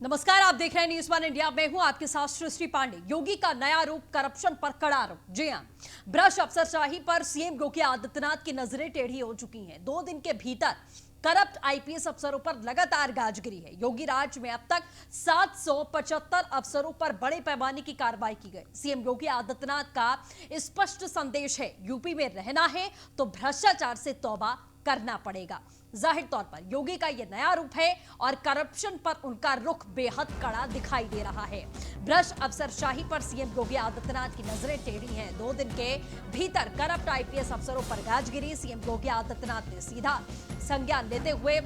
नमस्कार, आप देख रहे हैं न्यूज़ वन इंडिया। मैं हूं आपके साथ सृष्टि पांडे। योगी का नया रूप, करप्शन पर कड़ा आरोप। जी हां, भ्रष्ट अफसरशाही पर सीएम योगी आदित्यनाथ की नजरें टेढ़ी हो चुकी हैं। 2 दिन के भीतर करप्ट आईपीएस अफसरों पर लगातार गाज गिरी है। योगी राज में अब तक 775 अफसरों पर बड़े पैमाने की कार्रवाई की गई। सीएम योगी आदित्यनाथ का स्पष्ट संदेश है, यूपी में रहना है तो भ्रष्टाचार से तौबा करना पड़ेगा। जाहिर तौर पर योगी का यह नया रूप है और करप्शन पर उनका रुख बेहद कड़ा दिखाई दे रहा है। भ्रष्ट अफसरशाही पर सीएम योगी आदित्यनाथ की नजरें टेढ़ी हैं। 2 दिन के भीतर करप्ट आईपीएस अफसरों पर गाज गिरी। सीएम योगी आदित्यनाथ ने सीधा संज्ञान लेते हुए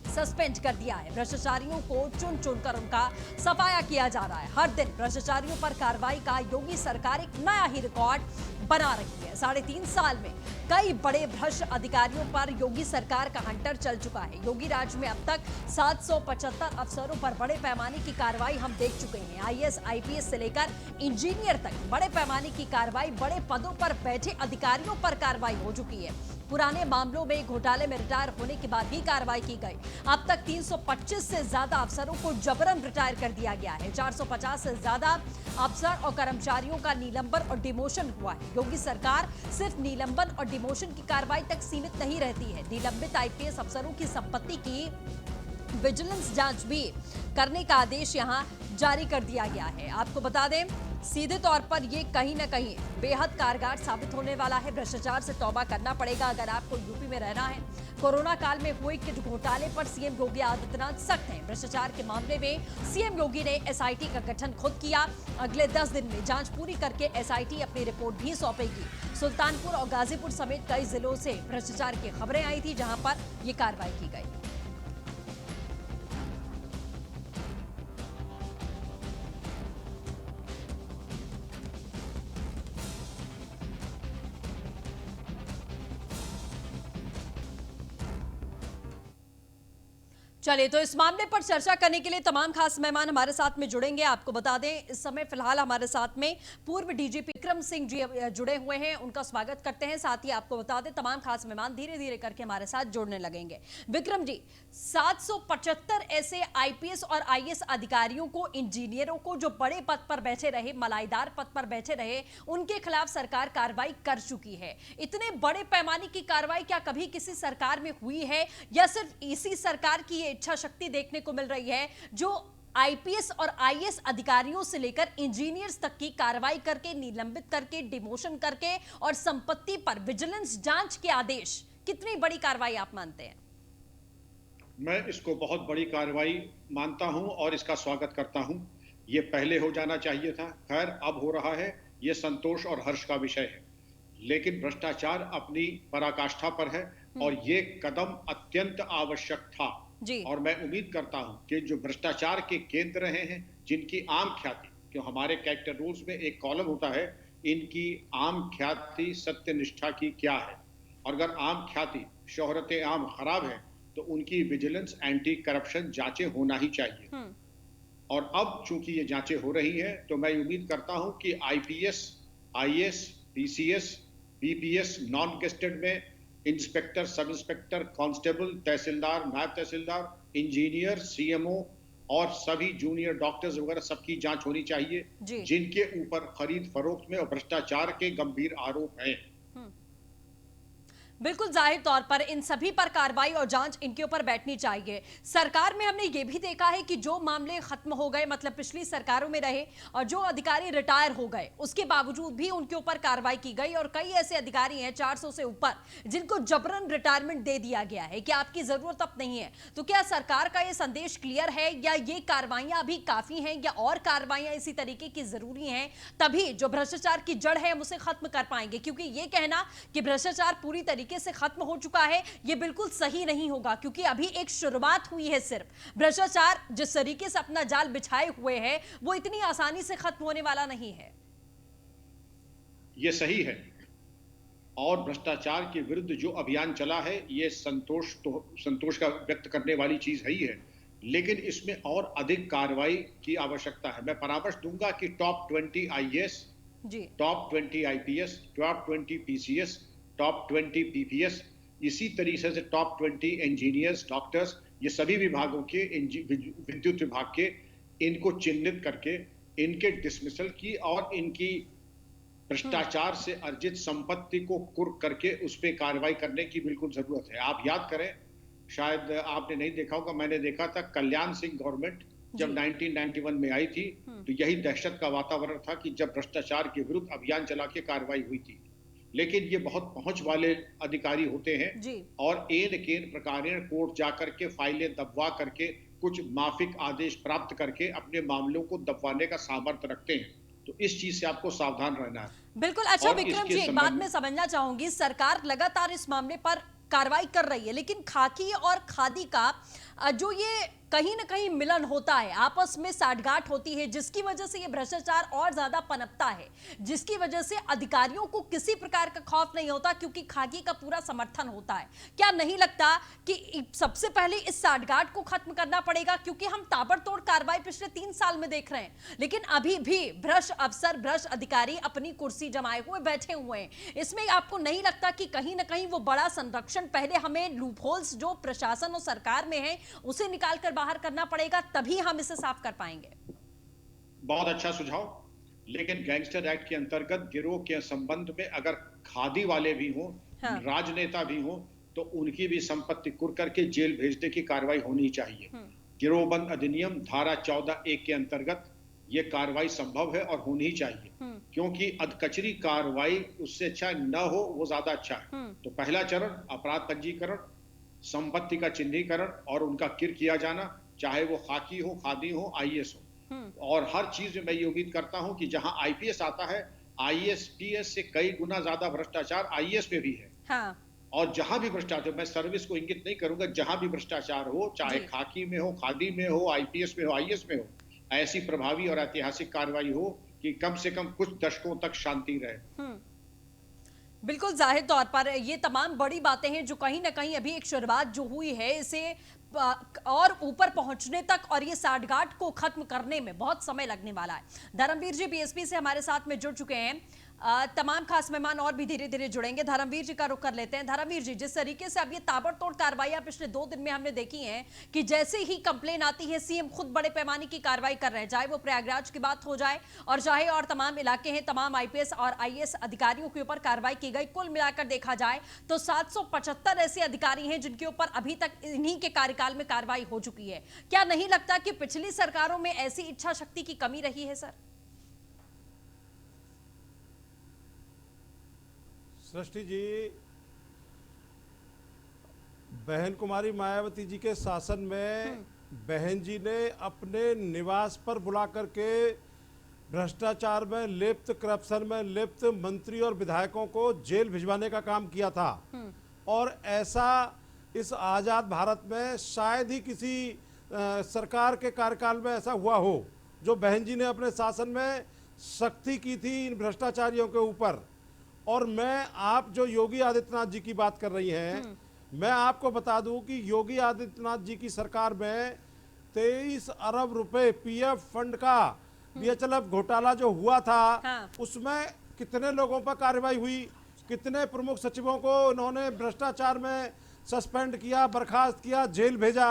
सस्पेंड कर दिया है। भ्रष्टाचारियों को चुन चुनकर उनका सफाया किया जा रहा है। हर दिन भ्रष्टाचारियों पर कार्रवाई का योगी सरकार एक नया ही रिकॉर्ड बना रही है। 3.5 साल में कई बड़े भ्रष्ट अधिकारियों पर योगी सरकार का हंटर चल चुका है। योगी राज में अब तक 775 अफसरों पर बड़े पैमाने की कार्रवाई हम देख चुके हैं। आईएएस आईपीएस से लेकर इंजीनियर तक बड़े पैमाने की कार्रवाई, बड़े पदों पर बैठे अधिकारियों पर कार्रवाई हो चुकी है। पुराने मामलों में घोटाले में रिटायर होने के बाद भी कार्रवाई की गई। अब तक 325 से ज्यादा अफसरों को जबरन रिटायर कर दिया गया है। 450 से ज्यादा अफसर और कर्मचारियों का निलंबन और डिमोशन हुआ है। योगी सरकार सिर्फ निलंबन और डिमोशन की कार्रवाई तक सीमित नहीं रहती है। निलंबित आईपीएस अफसरों की संपत्ति की विजिलेंस जांच भी करने का आदेश यहां जारी कर दिया गया है। आपको बता दें, सीधे तौर पर यह कहीं ना कहीं बेहद कारगर साबित होने वाला है। भ्रष्टाचार से तौबा करना पड़ेगा अगर आपको यूपी में रहना है। कोरोना काल में हुए किट घोटाले पर सीएम योगी आदित्यनाथ सख्त हैं। भ्रष्टाचार के मामले में सीएम योगी ने एसआईटी का गठन खुद किया। अगले 10 दिन में जांच पूरी करके एसआईटी अपनी रिपोर्ट भी सौंपेगी। सुल्तानपुर और गाजीपुर समेत कई जिलों से भ्रष्टाचार की खबरें आई थी, जहां पर यह कार्रवाई की गई। चलिए, तो इस मामले पर चर्चा करने के लिए तमाम खास मेहमान हमारे साथ में जुड़ेंगे। आपको बता दें, इस समय फिलहाल हमारे साथ में पूर्व डीजीपी विक्रम सिंह जी जुड़े हुए हैं। उनका स्वागत करते हैं। साथ ही आपको बता दें, तमाम खास मेहमान धीरे धीरे करके हमारे साथ जुड़ने लगेंगे। विक्रम जी, 775 ऐसे आईपीएस और आईएएस अधिकारियों को, इंजीनियरों को जो बड़े पद पर बैठे रहे, मलाईदार पद पर बैठे रहे, उनके खिलाफ सरकार कार्रवाई कर चुकी है। इतने बड़े पैमाने की कार्रवाई क्या कभी किसी सरकार में हुई है, या सिर्फ इसी सरकार की इच्छा शक्ति देखने को मिल रही है जो आईपीएस और आईएएस अधिकारियों से लेकर इंजीनियर्स तक की कार्रवाई करके, निलंबित करके, डिमोशन करके और संपत्ति पर विजिलेंस जांच के आदेश? कितनी बड़ी कार्रवाई आप मानते हैं? मैं इसको बहुत बड़ी कार्रवाई मानता हूं और इसका स्वागत करता हूं। ये पहले हो जाना चाहिए था, खैर अब हो रहा है, ये संतोष और हर्ष का विषय है। लेकिन भ्रष्टाचार अपनी पराकाष्ठा पर है और ये कदम अत्यंत आवश्यक था। और मैं उम्मीद करता हूं कि जो भ्रष्टाचार के केंद्र रहे हैं, जिनकी आम ख्याति, क्यों हमारे कैरेक्टर रूल्स में एक कॉलम होता है, इनकी आम ख्याति सत्यनिष्ठा की क्या है, और अगर आम ख्याति, शोहरत आम खराब है तो उनकी विजिलेंस, एंटी करप्शन जांचें होना ही चाहिए। और अब चूंकि ये जांचें हो रही हैं, तो मैं उम्मीद करता हूं कि IPS, IAS, PCS, BPS, non gazetted में इंस्पेक्टर, सब इंस्पेक्टर, कांस्टेबल, तहसीलदार, नायब तहसीलदार, इंजीनियर, सीएमओ और सभी जूनियर डॉक्टर्स वगैरह सबकी जांच होनी चाहिए, जिनके ऊपर खरीद फरोख्त में और भ्रष्टाचार के गंभीर आरोप हैं। बिल्कुल, जाहिर तौर पर इन सभी पर कार्रवाई और जांच इनके ऊपर बैठनी चाहिए। सरकार में हमने ये भी देखा है कि जो मामले खत्म हो गए, मतलब पिछली सरकारों में रहे, और जो अधिकारी रिटायर हो गए, उसके बावजूद भी उनके ऊपर कार्रवाई की गई। और कई ऐसे अधिकारी हैं 400 से ऊपर, जिनको जबरन रिटायरमेंट दे दिया गया है कि आपकी जरूरत अब नहीं है। तो क्या सरकार का यह संदेश क्लियर है, या ये कार्रवाइयां अभी काफी हैं, या और कार्रवाइयां इसी तरीके की जरूरी हैं, तभी जो भ्रष्टाचार की जड़ है हम उसे खत्म कर पाएंगे? क्योंकि ये कहना कि भ्रष्टाचार पूरी तरीके से खत्म हो चुका है, यह बिल्कुल सही नहीं होगा, क्योंकि अभी एक शुरुआत हुई है। सिर्फ भ्रष्टाचार जिस तरीके से अपना जाल बिछाए हुए है, वो इतनी आसानी से खत्म होने वाला नहीं है। यह सही है, और भ्रष्टाचार के विरुद्ध जो अभियान चला है, यह संतोष का व्यक्त करने वाली चीज है ही है, लेकिन इसमें और अधिक कार्रवाई की आवश्यकता है। मैं परामर्श दूंगा कि top 20 IAS, top 20 IPS, top 20 PCS, top 20 PPS, इसी तरीके से टॉप 20 इंजीनियर्स, डॉक्टर्स, ये सभी विभागों के विद्युत विभाग के इनको चिन्हित करके इनके डिसमिसल की और इनकी भ्रष्टाचार से अर्जित संपत्ति को कुर्क करके उस पर कार्रवाई करने की बिल्कुल जरूरत है। आप याद करें, शायद आपने नहीं देखा होगा, मैंने देखा था कल्याण सिंह गवर्नमेंट जब 1991 में आई थी तो यही दहशत का वातावरण था कि जब भ्रष्टाचार के विरुद्ध अभियान चला के कार्रवाई हुई थी। लेकिन ये बहुत पहुंच वाले अधिकारी होते हैं और एन केन प्रकारेण कोर्ट जाकर के फाइलें दबवा करके कुछ माफिक आदेश प्राप्त करके अपने मामलों को दबवाने का सामर्थ्य रखते हैं। तो इस चीज से आपको सावधान रहना है। बिल्कुल। अच्छा विक्रम जी, एक बात मैं समझना चाहूंगी, सरकार लगातार इस मामले पर कार्रवाई कर रही है, लेकिन खाकी और खादी का जो ये कहीं ना कहीं मिलन होता है, आपस में साठगांठ होती है, जिसकी वजह से ये भ्रष्टाचार और ज्यादा पनपता है, जिसकी वजह से अधिकारियों को किसी प्रकार का खौफ नहीं होता क्योंकि खाकी का पूरा समर्थन होता है। क्या नहीं लगता कि सबसे पहले इस साठगांठ को खत्म करना पड़ेगा? क्योंकि हम ताबड़तोड़ कार्रवाई पिछले 3 साल में देख रहे हैं, लेकिन अभी भी भ्रष्ट अफसर, भ्रष्ट अधिकारी अपनी कुर्सी जमाए हुए बैठे हुए हैं। इसमें आपको नहीं लगता कि कहीं ना कहीं वो बड़ा संरक्षण पहले हमें लूपहोल्स जो प्रशासन और सरकार में है उसे निकाल कर बाहर करना पड़ेगा, तभी हम इसे साफ कर पाएंगे? बहुत अच्छा सुझाव। लेकिन गैंगस्टर एक्ट के अंतर्गत गिरोह के संबंध में अगर खादी वाले भी हों, राजनेता भी हों, तो उनकी भी संपत्ति कुर्क करके जेल भेजने की कार्रवाई होनी चाहिए। गिरोहबंद अधिनियम धारा 14(1) के अंतर्गत यह कार्रवाई संभव है और होनी ही चाहिए, क्योंकि अधकचरी कार्रवाई उससे अच्छा न हो वो ज्यादा अच्छा है। तो पहला चरण अपराध पंजीकरण, संपत्ति का चिन्हीकरण और उनका किर किया जाना, चाहे वो खाकी हो, खादी हो, आईएएस हो। और हर चीज में मैं ये उम्मीद करता हूं कि जहां आईपीएस आता है, आईएएस पीएस से कई गुना ज्यादा भ्रष्टाचार आईएएस में भी है। और जहां भी भ्रष्टाचार, मैं सर्विस को इंगित नहीं करूंगा, जहां भी भ्रष्टाचार हो, चाहे खाकी में हो, खादी में हो, आईपीएस में हो, आईएएस में हो, ऐसी प्रभावी और ऐतिहासिक कार्रवाई हो कि कम से कम कुछ दशकों तक शांति रहे। बिल्कुल, जाहिर तौर पर ये तमाम बड़ी बातें हैं जो कहीं ना कहीं अभी एक शुरुआत जो हुई है, इसे और ऊपर पहुंचने तक और ये साठगांठ को खत्म करने में बहुत समय लगने वाला है। धर्मवीर जी बीएसपी से हमारे साथ में जुड़ चुके हैं। तमाम खास मेहमान और भी धीरे धीरे जुड़ेंगे। धर्मवीर जी का रुख कर लेते हैं। धर्मवीर जी, जिस तरीके से अब ये ताबड़तोड़ कार्रवाई पिछले 2 दिन में हमने देखी हैं कि जैसे ही कंप्लेन आती है सीएम खुद बड़े पैमाने की कार्रवाई कर रहे हैं, चाहे वो प्रयागराज की बात हो जाए और चाहे और तमाम इलाके हैं, तमाम आईपीएस और आईएएस अधिकारियों के ऊपर कार्रवाई की गई। कुल मिलाकर देखा जाए तो 775 ऐसे अधिकारी हैं जिनके ऊपर अभी तक इन्हीं के कार्यकाल में कार्रवाई हो चुकी है। क्या नहीं लगता कि पिछली सरकारों में ऐसी इच्छा शक्ति की कमी रही है? सर सृष्टि जी, बहन कुमारी मायावती जी के शासन में बहन जी ने अपने निवास पर बुला करके भ्रष्टाचार में लिप्त, करप्शन में लिप्त मंत्री और विधायकों को जेल भिजवाने का काम किया था। और ऐसा इस आज़ाद भारत में शायद ही किसी सरकार के कार्यकाल में ऐसा हुआ हो जो बहन जी ने अपने शासन में सख्ती की थी इन भ्रष्टाचारियों के ऊपर। और मैं, आप जो योगी आदित्यनाथ जी की बात कर रही हैं, मैं आपको बता दूं कि योगी आदित्यनाथ जी की सरकार में 23 अरब रुपए पीएफ फंड का बीएचएलएफ घोटाला जो हुआ था, उसमें कितने लोगों पर कार्रवाई हुई, कितने प्रमुख सचिवों को उन्होंने भ्रष्टाचार में सस्पेंड किया, बर्खास्त किया, जेल भेजा।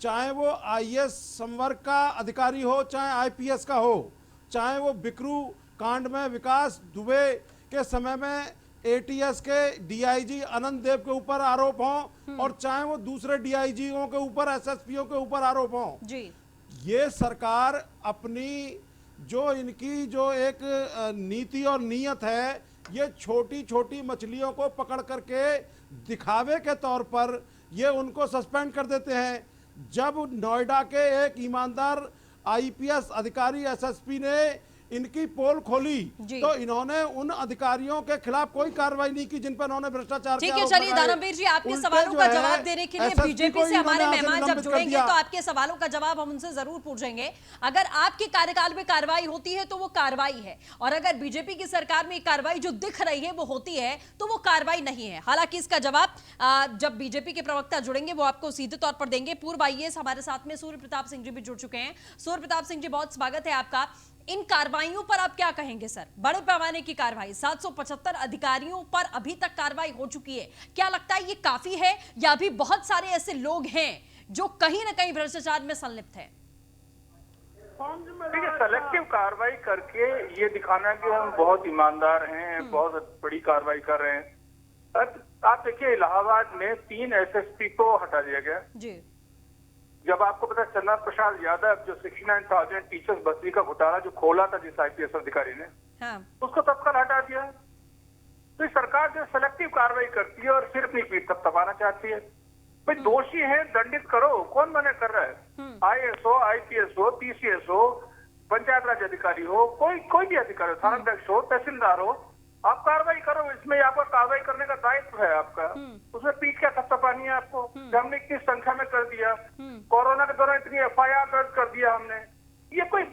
चाहे वो आईएएस संवर्ग का अधिकारी हो, चाहे आईपीएस का हो, चाहे वो बिकरू कांड में विकास दुबे के समय में एटीएस के डीआईजी अनंत देव के ऊपर आरोप हों, और चाहे वो दूसरे डीआईजीओ के ऊपर, एसएसपीओ के ऊपर आरोप हों जी। ये सरकार अपनी जो इनकी जो एक नीति और नीयत है, ये छोटी छोटी मछलियों को पकड़ करके दिखावे के तौर पर ये उनको सस्पेंड कर देते हैं। जब नोएडा के एक ईमानदार आईपीएस अधिकारी एसएसपी ने इनकी पोल खोली तो इन्होंने उन अधिकारियों के खिलाफ कोई कार्रवाई नहीं की जिन पर उन्होंने भ्रष्टाचार किया। ठीक है, चलिए धर्मवीर जी, आपके सवालों का जवाब देने के लिए बीजेपी से हमारे मेहमान जब जुड़ेंगे तो आपके सवालों का जवाब हम उनसे जरूर पूछेंगे। अगर आपके कार्यकाल में कार्रवाई होती है तो वो कार्रवाई है, और अगर बीजेपी की सरकार में कार्रवाई जो दिख रही है वो होती है तो वो कार्रवाई नहीं है। हालांकि इसका जवाब जब बीजेपी के प्रवक्ता जुड़ेंगे वो आपको सीधे तौर पर देंगे। पूर्व आईएएस हमारे साथ में सूर्य प्रताप सिंह जी भी जुड़ चुके हैं। सूर्य प्रताप सिंह जी, बहुत स्वागत है आपका। इन कार्रवाइयों पर आप क्या कहेंगे सर? बड़े पैमाने की कार्रवाई, 775 अधिकारियों पर अभी तक कार्रवाई हो चुकी है, क्या लगता है ये काफी है या भी बहुत सारे ऐसे लोग हैं जो कहीं ना कहीं भ्रष्टाचार में संलिप्त है? देखिए, सेलेक्टिव कार्रवाई करके ये दिखाना कि हम बहुत ईमानदार हैं, बहुत बड़ी कार्रवाई कर रहे हैं। आप देखिए, इलाहाबाद में 3 एसएसपी को हटा दिया गया जी। जब आपको पता चला प्रसाद यादव जो 69,000 टीचर्स बस्ती का घोटाला जो खोला था जिस आईपीएस अधिकारी ने, हाँ। उसको तत्काल हटा दिया। तो ये सरकार जो सेलेक्टिव कार्रवाई करती है और फिर अपनी पीठ थपथपाना चाहती है। भाई दोषी है, दंडित करो, कौन मना कर रहा है? आईएएस हो, आईपीएस हो, पीसीएस हो, पंचायत राज अधिकारी हो, कोई भी अधिकारी हो, थानाध्यक्ष हो, तहसीलदार हो, आप कार्रवाई करो। इसमें आपका कार्रवाई करने का दायित्व है आपका। उसमें पीठ क्या थपथपानी है आपको? हमने इतनी संख्या में कर दिया, कोरोना के दौरान इतनी एफआईआर दर्ज कर दिया हमने, ये कोई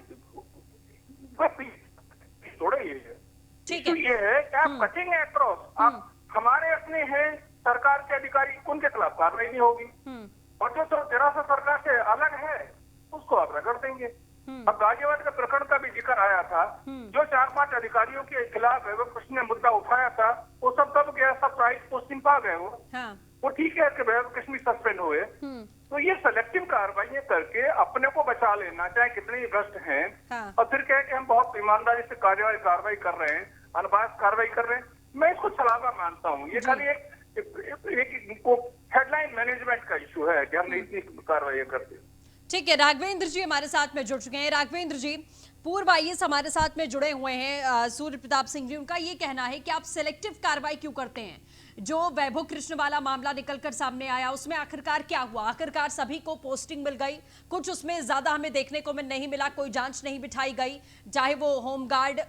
थोड़ा ये है। ठीक है। ये है कि आप कटेंगे अक्रॉस, आप हमारे अपने हैं सरकार के अधिकारी, उनके खिलाफ कार्रवाई नहीं होगी, और जो जरा सा सरकार से अलग है उसको आप रगड़ देंगे। अब गाजियाबाद के प्रकरण का भी जिक्र आया था, जो 4-5 अधिकारियों के खिलाफ वैभव कृष्ण ने मुद्दा उठाया था, वो सब दब गया, सब राइट पोस्टिंग पा गए। वो ठीक है कि वैभव कृष्ण भी सस्पेंड हुए। तो ये सेलेक्टिव कार्रवाई करके अपने को बचा लेना, चाहे कितने ही भ्रष्ट हैं, और फिर कहे कि हम बहुत ईमानदारी से कार्रवाई कर रहे हैं, अनबायस्ड कार्रवाई कर रहे हैं, मैं इसको छलावा मानता हूँ। ये खाली एक हेडलाइन मैनेजमेंट का इशू है कि हमने इतनी कार्रवाई करते हैं। ठीक है, राघवेंद्र जी हमारे साथ में जुड़ चुके हैं। राघवेंद्र जी, पूर्व आईएएस हमारे साथ में जुड़े हुए हैं, सूर्य प्रताप सिंह जी, उनका ये कहना है कि आप सेलेक्टिव कार्रवाई क्यों करते हैं? जो वैभव कृष्ण वाला मामला निकलकर सामने आया, उसमें आखिरकार क्या हुआ? आखिरकार सभी को पोस्टिंग मिल गई, कुछ उसमें ज्यादा हमें देखने को नहीं मिला, कोई जांच नहीं बिठाई गई, चाहे वो होमगार्ड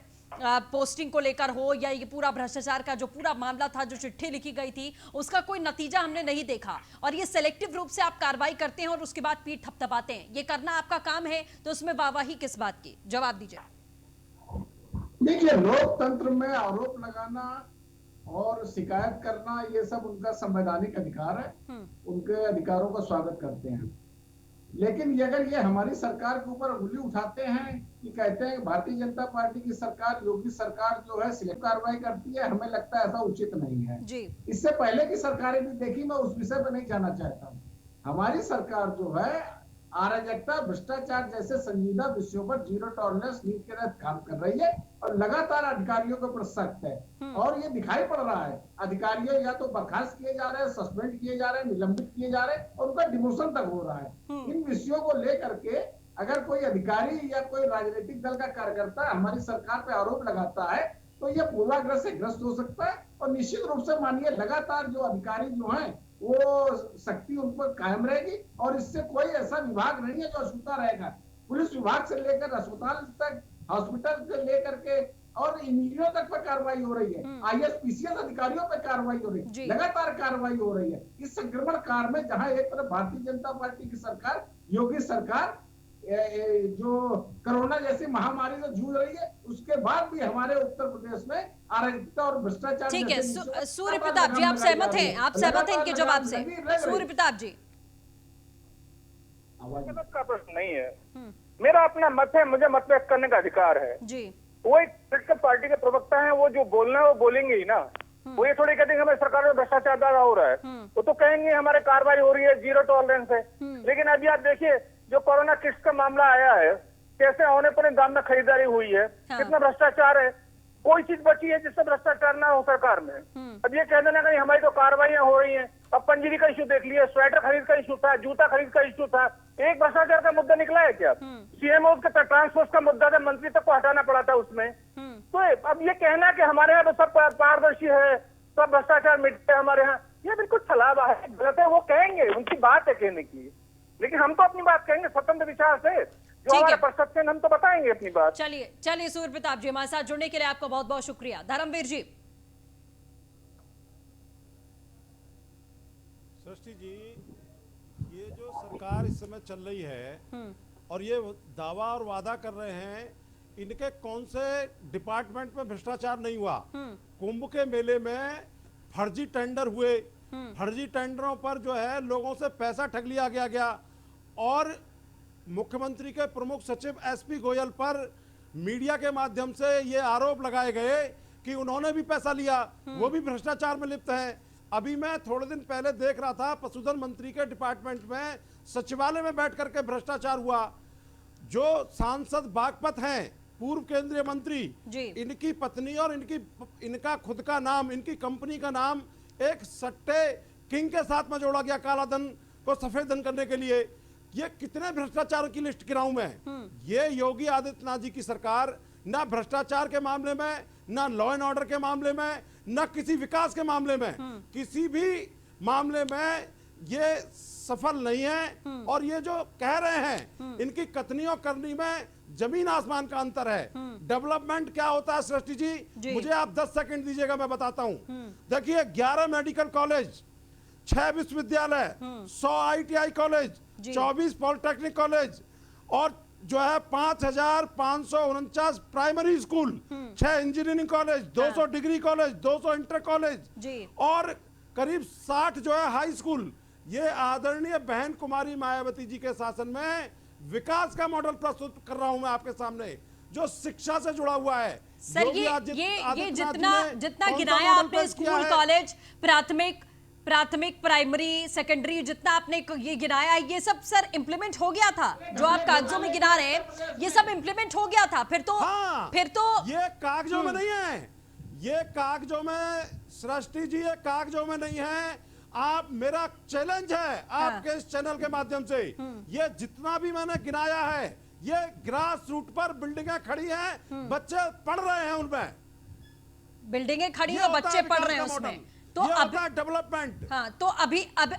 पोस्टिंग को लेकर हो या ये पूरा भ्रष्टाचार का जो पूरा मामला था, जो चिट्ठी लिखी गई थी, उसका कोई नतीजा हमने नहीं देखा। और ये सेलेक्टिव रूप से आप कार्रवाई करते हैं और उसके बाद पीठ थपथपाते हैं, ये करना आपका काम है, तो उसमें वाहवाही किस बात की? जवाब दीजिए। देखिए, लोकतंत्र में आरोप लगाना और शिकायत करना ये सब उनका संवैधानिक अधिकार है, उनके अधिकारों का स्वागत करते हैं। लेकिन अगर ये हमारी सरकार के ऊपर उंगली उठाते हैं कि कहते हैं भारतीय जनता पार्टी की सरकार, योगी सरकार जो है सिलेक्टिव कार्रवाई करती है, हमें लगता है ऐसा उचित नहीं है जी। इससे पहले की सरकारें भी देखी, मैं उस विषय पर नहीं जाना चाहता हूँ। हमारी सरकार जो है अराजकता, भ्रष्टाचार जैसे संजीदा विषयों पर जीरो टॉलरेंस नीति के तहत काम कर रही है और लगातार अधिकारियों के ऊपर सख्त है। और ये दिखाई पड़ रहा है, अधिकारियों या तो बर्खास्त किए जा रहे हैं, सस्पेंड किए जा रहे हैं, निलंबित किए जा रहे हैं, और उनका डिमोशन तक हो रहा है। इन विषयों को लेकर के अगर कोई अधिकारी या कोई राजनीतिक दल का कार्यकर्ता हमारी सरकार पे आरोप लगाता है, तो ये पूर्वाग्रह से ग्रस्त हो सकता है। और निश्चित रूप से मानिए, लगातार जो अधिकारी जो हैं वो शक्ति उन पर कायम रहेगी, और इससे कोई ऐसा विभाग नहीं है जो अछूता रहेगा। पुलिस विभाग से लेकर अस्पताल तक, हॉस्पिटल से लेकर के और इंजीनियरों तक पर कार्रवाई हो रही है, आईएएस पीसीएस अधिकारियों पर कार्रवाई हो रही है, लगातार कार्रवाई हो रही है। इस संक्रमण काल में जहां एक तरफ भारतीय जनता पार्टी की सरकार, योगी सरकार जो कोरोना जैसी महामारी से जूझ रही है, उसके बाद भी हमारे उत्तर प्रदेश में अराजकता और भ्रष्टाचार। ठीक है, सूर्य प्रताप जी, आप सहमत हैं? आप सहमत हैं इनके जवाब से? सूर्य प्रताप जी, का प्रश्न नहीं है, मेरा अपना मत है, मुझे मत व्यक्त करने का अधिकार है जी। वो एक पॉलिटिकल पार्टी के प्रवक्ता हैं, वो जो बोलना है वो बोलेंगे ही ना। वो ये थोड़ी कहते हैं हमारी सरकार में भ्रष्टाचार ज्यादा हो रहा है, वो तो कहेंगे हमारे कार्रवाई हो रही है, जीरो टॉलरेंस है। लेकिन अभी आप देखिए, जो कोरोना किट्स का मामला आया है, कैसे होने पर दाम में खरीदारी हुई है, कितना भ्रष्टाचार है, कोई चीज बची है जिससे भ्रष्टाचार ना हो सरकार में। अब ये कह देना कि हमारी तो कार्रवाइयां हो रही हैं। अब पंजीरी का इशू देख लिया, स्वेटर खरीद का इशू था, जूता खरीद का इशू था, एक भ्रष्टाचार का मुद्दा निकला है क्या? सीएमओ का ट्रांसपोर्ट का मुद्दा था, मंत्री तक को हटाना पड़ा था उसमें। तो अब ये कहना कि हमारे यहाँ तो सब पारदर्शी है, सब भ्रष्टाचार मिटते हैं हमारे यहाँ, ये बिल्कुल छलावा है, गलत है। वो कहेंगे, उनकी बात है कहने की, लेकिन हम तो अपनी बात कहेंगे स्वतंत्र विचार से, जो हमारे परसेप्शन, हम तो बताएंगे अपनी बात। चलिए सूर्य प्रताप जी, हमारे साथ जुड़ने के लिए आपका बहुत बहुत शुक्रिया। धर्मवीर जी। सृष्टि जी, ये जो सरकार इस समय चल रही है और ये दावा और वादा कर रहे हैं, इनके कौन से डिपार्टमेंट में भ्रष्टाचार नहीं हुआ? कुंभ के मेले में फर्जी टेंडर हुए, फर्जी टेंडरों पर जो है लोगों से पैसा ठग लिया गया और मुख्यमंत्री के प्रमुख सचिव एसपी गोयल पर मीडिया के माध्यम से ये आरोप लगाए गए कि उन्होंने भी पैसा लिया, वो भी भ्रष्टाचार में लिप्त है। अभी मैं थोड़े दिन पहले देख रहा था पशुधन मंत्री के डिपार्टमेंट में सचिवालय में बैठ करके भ्रष्टाचार हुआ। जो सांसद बागपत हैं, पूर्व केंद्रीय मंत्री, इनकी पत्नी और इनका खुद का नाम, इनकी कंपनी का नाम एक सट्टे किंग के साथ में जोड़ा गया, काला धन को सफेद धन करने के लिए। ये कितने भ्रष्टाचार की लिस्ट गिनाऊं मैं। ये योगी आदित्यनाथ जी की सरकार ना भ्रष्टाचार के मामले में, ना लॉ एंड ऑर्डर के मामले में, ना किसी विकास के मामले में, किसी भी मामले में ये सफल नहीं है। और ये जो कह रहे हैं इनकी कथनी और करनी में जमीन आसमान का अंतर है। डेवलपमेंट क्या होता है सृष्टि जी, मुझे आप 10 सेकंड दीजिएगा, मैं बताता हूं। देखिए 11 मेडिकल कॉलेज, 6 विश्वविद्यालय, 100 ITI कॉलेज, 24 पॉलिटेक्निक कॉलेज और जो है 5549 primary school, 6 engineering college, 200 degree college, 200 inter college और करीब 60 जो है हाई स्कूल। ये आदरणीय बहन कुमारी मायावती जी के शासन में विकास का मॉडल प्रस्तुत कर रहा हूं मैं आपके सामने, जो शिक्षा से जुड़ा हुआ है। सर ये जितना गिनाया आपने स्कूल, कॉलेज, प्राथमिक, प्राइमरी, सेकेंडरी, जितना आपने ये गिनाया है, ये सब सर इंप्लीमेंट हो गया था। जो आप कागजों में गिना रहे हैं ये सब इंप्लीमेंट हो गया था। फिर तो ये कागजों में नहीं है, ये कागजों में सृष्टि जी, ये कागजों में नहीं है। आप, मेरा चैलेंज है आपके इस चैनल के माध्यम से, ये जितना भी मैंने गिनाया है ये ग्रास रूट पर बिल्डिंगें खड़ी हैं, बच्चे पढ़ रहे हैं उनमें, बिल्डिंगें खड़ी और बच्चे पढ़ रहे हैं उसमें। तो अब डेवलपमेंट, हाँ, तो अभी अब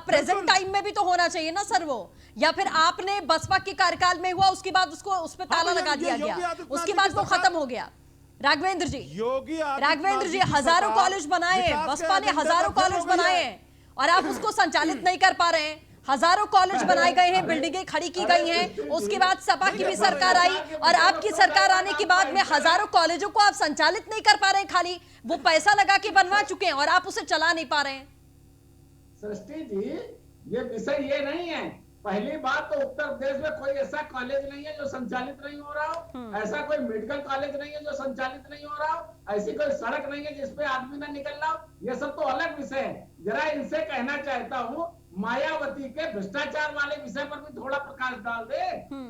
प्रेजेंट टाइम में भी तो होना चाहिए ना सर वो। या फिर आपने बसपा के कार्यकाल में हुआ, उसके बाद उसको उस पर ताला लगा दिया गया, उसके बाद वो खत्म हो गया। राघवेंद्र जी हजारों कॉलेज बनाए, बसपा ने हजारों कॉलेज बनाए और आप उसको संचालित नहीं कर पा रहे हैं। हजारों कॉलेज बनाए गए हैं, बिल्डिंगें खड़ी की गई हैं। उसके बाद सपा की भी सरकार आई और आपकी सरकार आने के बाद में हजारों कॉलेजों को आप संचालित नहीं कर पा रहे हैं। खाली वो पैसा लगा के बनवा चुके हैं और आप उसे चला नहीं पा रहे हैं। सृष्टि जी, ये विषय ये नहीं है। पहली बात तो उत्तर प्रदेश में कोई ऐसा कॉलेज नहीं है जो संचालित नहीं हो रहा हो, ऐसा कोई मेडिकल कॉलेज नहीं है जो संचालित नहीं हो रहा हो, ऐसी कोई सड़क नहीं है जिसपे आदमी ना निकल रहा हो। ये सब तो अलग विषय है। जरा इनसे कहना चाहता हूँ, मायावती के भ्रष्टाचार वाले विषय पर भी थोड़ा प्रकाश डाल दे।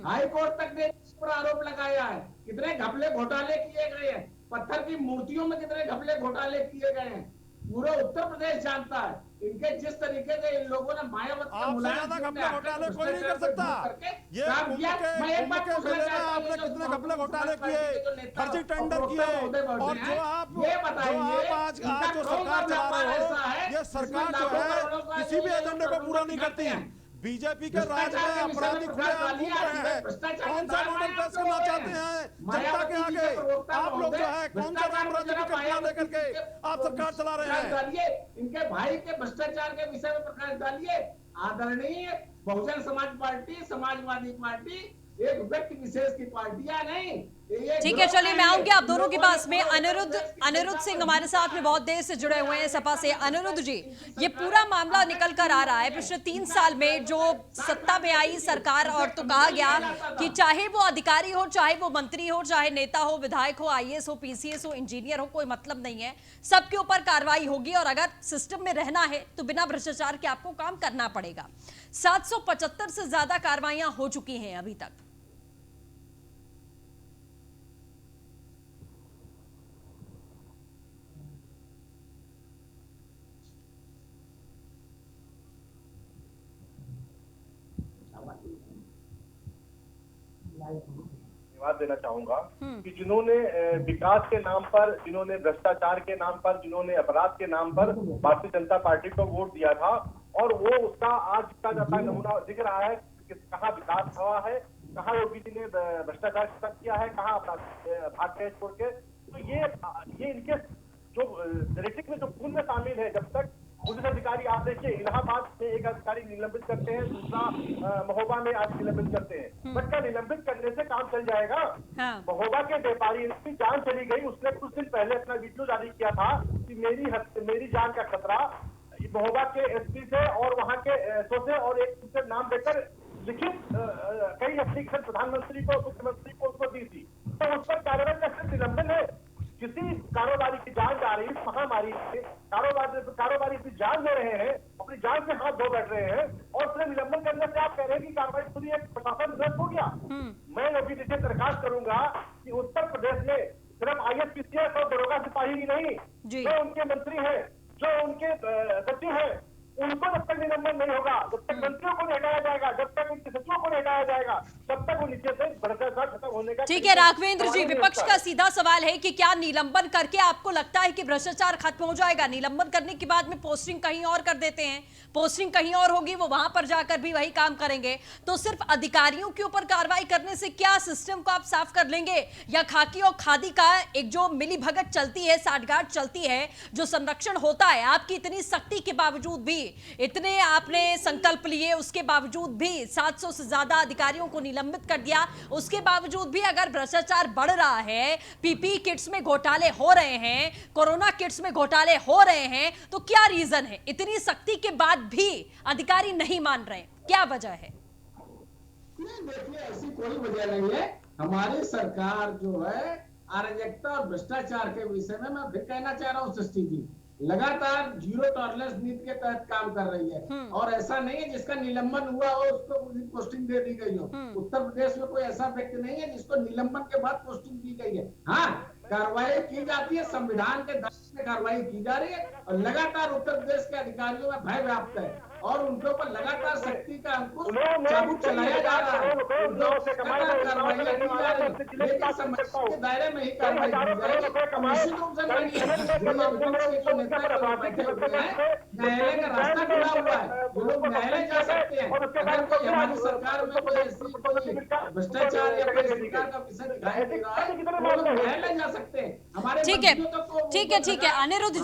हाई कोर्ट तक ने इस पर आरोप लगाया है, कितने घपले घोटाले किए गए हैं, पत्थर की मूर्तियों में कितने घपले घोटाले किए गए हैं, पूरा उत्तर प्रदेश जानता है। इनके जिस तरीके से इन लोगों ने मायावती आपसे ज्यादा घपले घोटाले कोई नहीं कर सकता। ये आपने कितने घपले घोटाले किए, फर्जी टेंडर किए, और जो आप आज जो सरकार चला रहे हो, ये सरकार जो है किसी भी एजेंडे को पूरा नहीं करती। बीजेपी के राज में अपराधी खुलेआम घूम रहे हैं। कौन सा मॉडल पेश करना चाहते हैं जनता के आगे? आप लोग जो है कौन सा राम राज्य की कल्पना लेकर के आप सरकार चला रहे हैं? इनके भाई के भ्रष्टाचार के विषय में प्रकाश डालिए। आदरणीय बहुजन समाज पार्टी, समाजवादी पार्टी एक व्यक्ति विशेष की पार्टियां नहीं। ठीक है, चलिए मैं आऊंगी आप दोनों के पास में। अनिरुद्ध सिंह हमारे साथ में बहुत देर से जुड़े हुए हैं सपा से। अनिरुद्ध जी, ये पूरा मामला निकल कर आ रहा है पिछले 3 साल में जो सत्ता में आई सरकार, और तो कहा गया कि चाहे वो अधिकारी हो, चाहे वो मंत्री हो, चाहे नेता हो, विधायक हो, IAS हो, PCS हो, इंजीनियर हो, कोई मतलब नहीं है, सबके ऊपर कार्रवाई होगी और अगर सिस्टम में रहना है तो बिना भ्रष्टाचार के आपको काम करना पड़ेगा। 775 से ज्यादा कार्रवाइयां हो चुकी हैं अभी तक। धन्यवाद देना चाहूंगा कि जिन्होंने विकास के नाम पर, जिन्होंने भ्रष्टाचार के नाम पर, जिन्होंने अपराध के नाम पर भारतीय जनता पार्टी को वोट दिया था, और वो उसका आज का जैसा नमूना दिख रहा है कि कहाँ विकास हुआ है, कहाँ योगी जी ने भ्रष्टाचार खत्म किया है, कहाँ अपना भाग गए छोड़ के। तो ये इनके जो नैरेटिव में जो खून में शामिल है। जब तक पुलिस अधिकारी, आप देखिए इलाहाबाद में एक अधिकारी निलंबित करते हैं, दूसरा महोबा में आज निलंबित करते हैं। बट क्या निलंबित करने से काम चल जाएगा? महोबा के व्यापारी की जान चली गई, उसने कुछ दिन पहले अपना वीडियो जारी किया था कि मेरी जान का खतरा, महोबा के SP से और वहाँ के SO से, और एक दूसरे नाम देकर लिखित कई एप्लीकेशन प्रधानमंत्री को, मुख्यमंत्री को उसको दी थी। तो उस पर कार्रवाई का सिर्फ निलंबन है। किसी कारोबारी की जान जा रही, महामारी कारोबारी अपनी जान ले रहे हैं, अपनी जान से हाथ धो बैठ रहे हैं, और फिर निलंबन करने से आप कह रहे हैं कि कार्रवाई पूरी एक प्रशासन ध्वस्त हो गया। मैं योगी जी से दरखास्त करूंगा कि उत्तर प्रदेश में सिर्फ ISPCS और दरोगा सिपाही ही नहीं, जो उनके मंत्री हैं, जो उनके सचिव हैं, उनको जब तक निलंबन नहीं होगा, जब तक मंत्रियों को नहीं हटाया जाएगा, जब तक उनके सचिवों को नहीं हटाया जाएगा, तब तक वो नीचे से भ्रष्टाचार खत्म होने का। ठीक है राघवेंद्र जी, विपक्ष का सीधा सवाल है कि क्या निलंबन करके आपको लगता है कि भ्रष्टाचार खत्म हो जाएगा? निलंबन करने के बाद में पोस्टिंग कहीं और कर देते हैं, पोस्टिंग कहीं और होगी, वो वहां पर जाकर भी वही काम करेंगे, तो सिर्फ अधिकारियों के ऊपर कार्रवाई करने से क्या सिस्टम को आप साफ कर लेंगे? या खाकी और खादी का एक जो मिली भगत चलती है, साठगांठ चलती है, जो संरक्षण होता है, आपकी इतनी सख्ती के बावजूद भी, इतने आपने संकल्प लिए, उसके बावजूद भी 700 से ज्यादा अधिकारियों को निलंबित कर दिया, उसके बावजूद भी अगर भ्रष्टाचार बढ़ रहा है, पीपीई किट्स में घोटाले हो रहे हैं, कोरोना किट्स में घोटाले हो रहे हैं, तो क्या रीजन है? इतनी सख्ती के बाद भी अधिकारी नहीं मान रहे, क्या वजह है? नहीं, देखिए ऐसी कोई वजह नहीं है। हमारी सरकार जो है अराजकता और भ्रष्टाचार के विषय में मैं फिर कहना चाह रहा हूँ सृष्टि जी, लगातार जीरो टॉलरेंस नीति के तहत काम कर रही है, और ऐसा नहीं है जिसका निलंबन हुआ हो उसको पोस्टिंग दे दी गई हो। उत्तर प्रदेश में कोई ऐसा व्यक्ति नहीं है जिसको निलंबन के बाद पोस्टिंग दी गई है। हाँ, कार्रवाई की जाती है, संविधान के दायरे में कार्रवाई की जा रही है, और लगातार उत्तर प्रदेश के अधिकारियों में भय व्याप्त है, और उनके ऊपर लगातार शक्ति का अंकुश चाबू चलाया जा रहा है, कार्रवाइयां की जा रही है, लेकिन समस्या के दायरे में ही कार्रवाई की जाएगी। निश्चित रूप से बैठे हुए हैं, न्यायालय का रास्ता खुला हुआ है, वो लोग न्यायालय जा सकते हैं। अगर कोई हमारी सरकार में कोई ऐसी कोई भ्रष्टाचार या कोई सरकार का विषय दिखाई दे रहा है, वो लोग न्यायालय जा सकते हैं। हमारे ठीक है अनिरुद्ध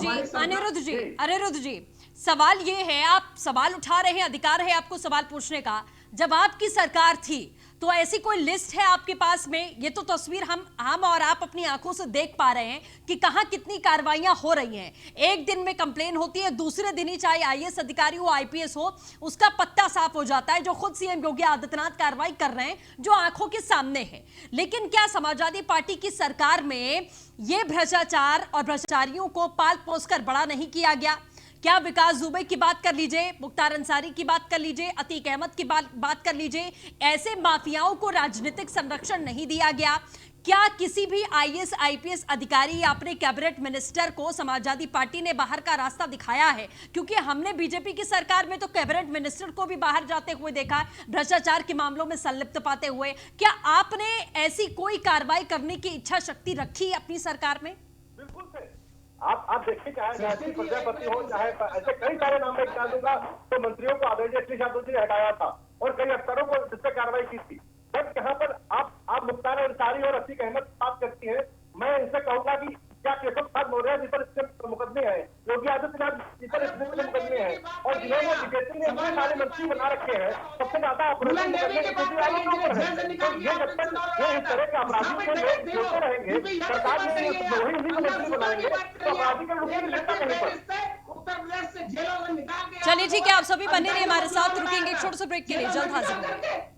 जी, सवाल ये है, आप सवाल उठा रहे हैं, अधिकार है आपको सवाल पूछने का। जब आपकी सरकार थी तो ऐसी कोई लिस्ट है आपके पास में? ये तो तस्वीर हम और आप अपनी आंखों से देख पा रहे हैं कि कहां कितनी कार्रवाइयां हो रही हैं। एक दिन में कंप्लेन होती है, दूसरे दिन ही चाहे IAS अधिकारी हो, IPS हो, उसका पत्ता साफ हो जाता है, जो खुद CM योगी आदित्यनाथ कार्रवाई कर रहे हैं, जो आंखों के सामने है। लेकिन क्या समाजवादी पार्टी की सरकार में ये भ्रष्टाचार और भ्रष्टाचारियों को पाल पोस कर बड़ा नहीं किया गया? क्या विकास दुबे की बात कर लीजिए, मुख्तार अंसारी की बात कर लीजिए, अतीक अहमद की बात कर लीजिए, ऐसे माफियाओं को राजनीतिक संरक्षण नहीं दिया गया? क्या किसी भी IAS IPS अधिकारी या अपने कैबिनेट मिनिस्टर को समाजवादी पार्टी ने बाहर का रास्ता दिखाया है? क्योंकि हमने बीजेपी की सरकार में तो कैबिनेट मिनिस्टर को भी बाहर जाते हुए देखा, भ्रष्टाचार के मामलों में संलिप्त पाते हुए। क्या आपने ऐसी कोई कार्रवाई करने की इच्छा शक्ति रखी अपनी सरकार में? बिल्कुल से आप देखिए, चाहे गायत्री प्रजापति हो, चाहे ऐसे कई सारे नाम मैं बता दूंगा, तो मंत्रियों को आदरणीय अखिलेश यादव जी ने हटाया था, और कई अफसरों को जिस पर कार्रवाई की थी। बट यहाँ पर आप मुख्तार अंसारी और अतीक अहमद बात करती हैं, मैं इनसे कहूंगा कि क्या केशव प्रसाद मौर्य जी पर इसके मुकदमे हैं, योगी आदित्यनाथ जी पर इसके मुकदमे हैं, और जिन्होंने बीजेपी ने इतने सारे मंत्री बना रखे हैं, सबसे ज्यादा अपराधी इस तरह के अपराधियों से लोग रहेंगे, सरकार में मंत्री बनाएंगे तो अपराधी का रुपये लगता नहीं पड़ता। चलिए ठीक है, आप सभी बने रहिए हमारे साथ, रुकेंगे एक छोटे से ब्रेक के लिए, जल्द हाजिर होंगे।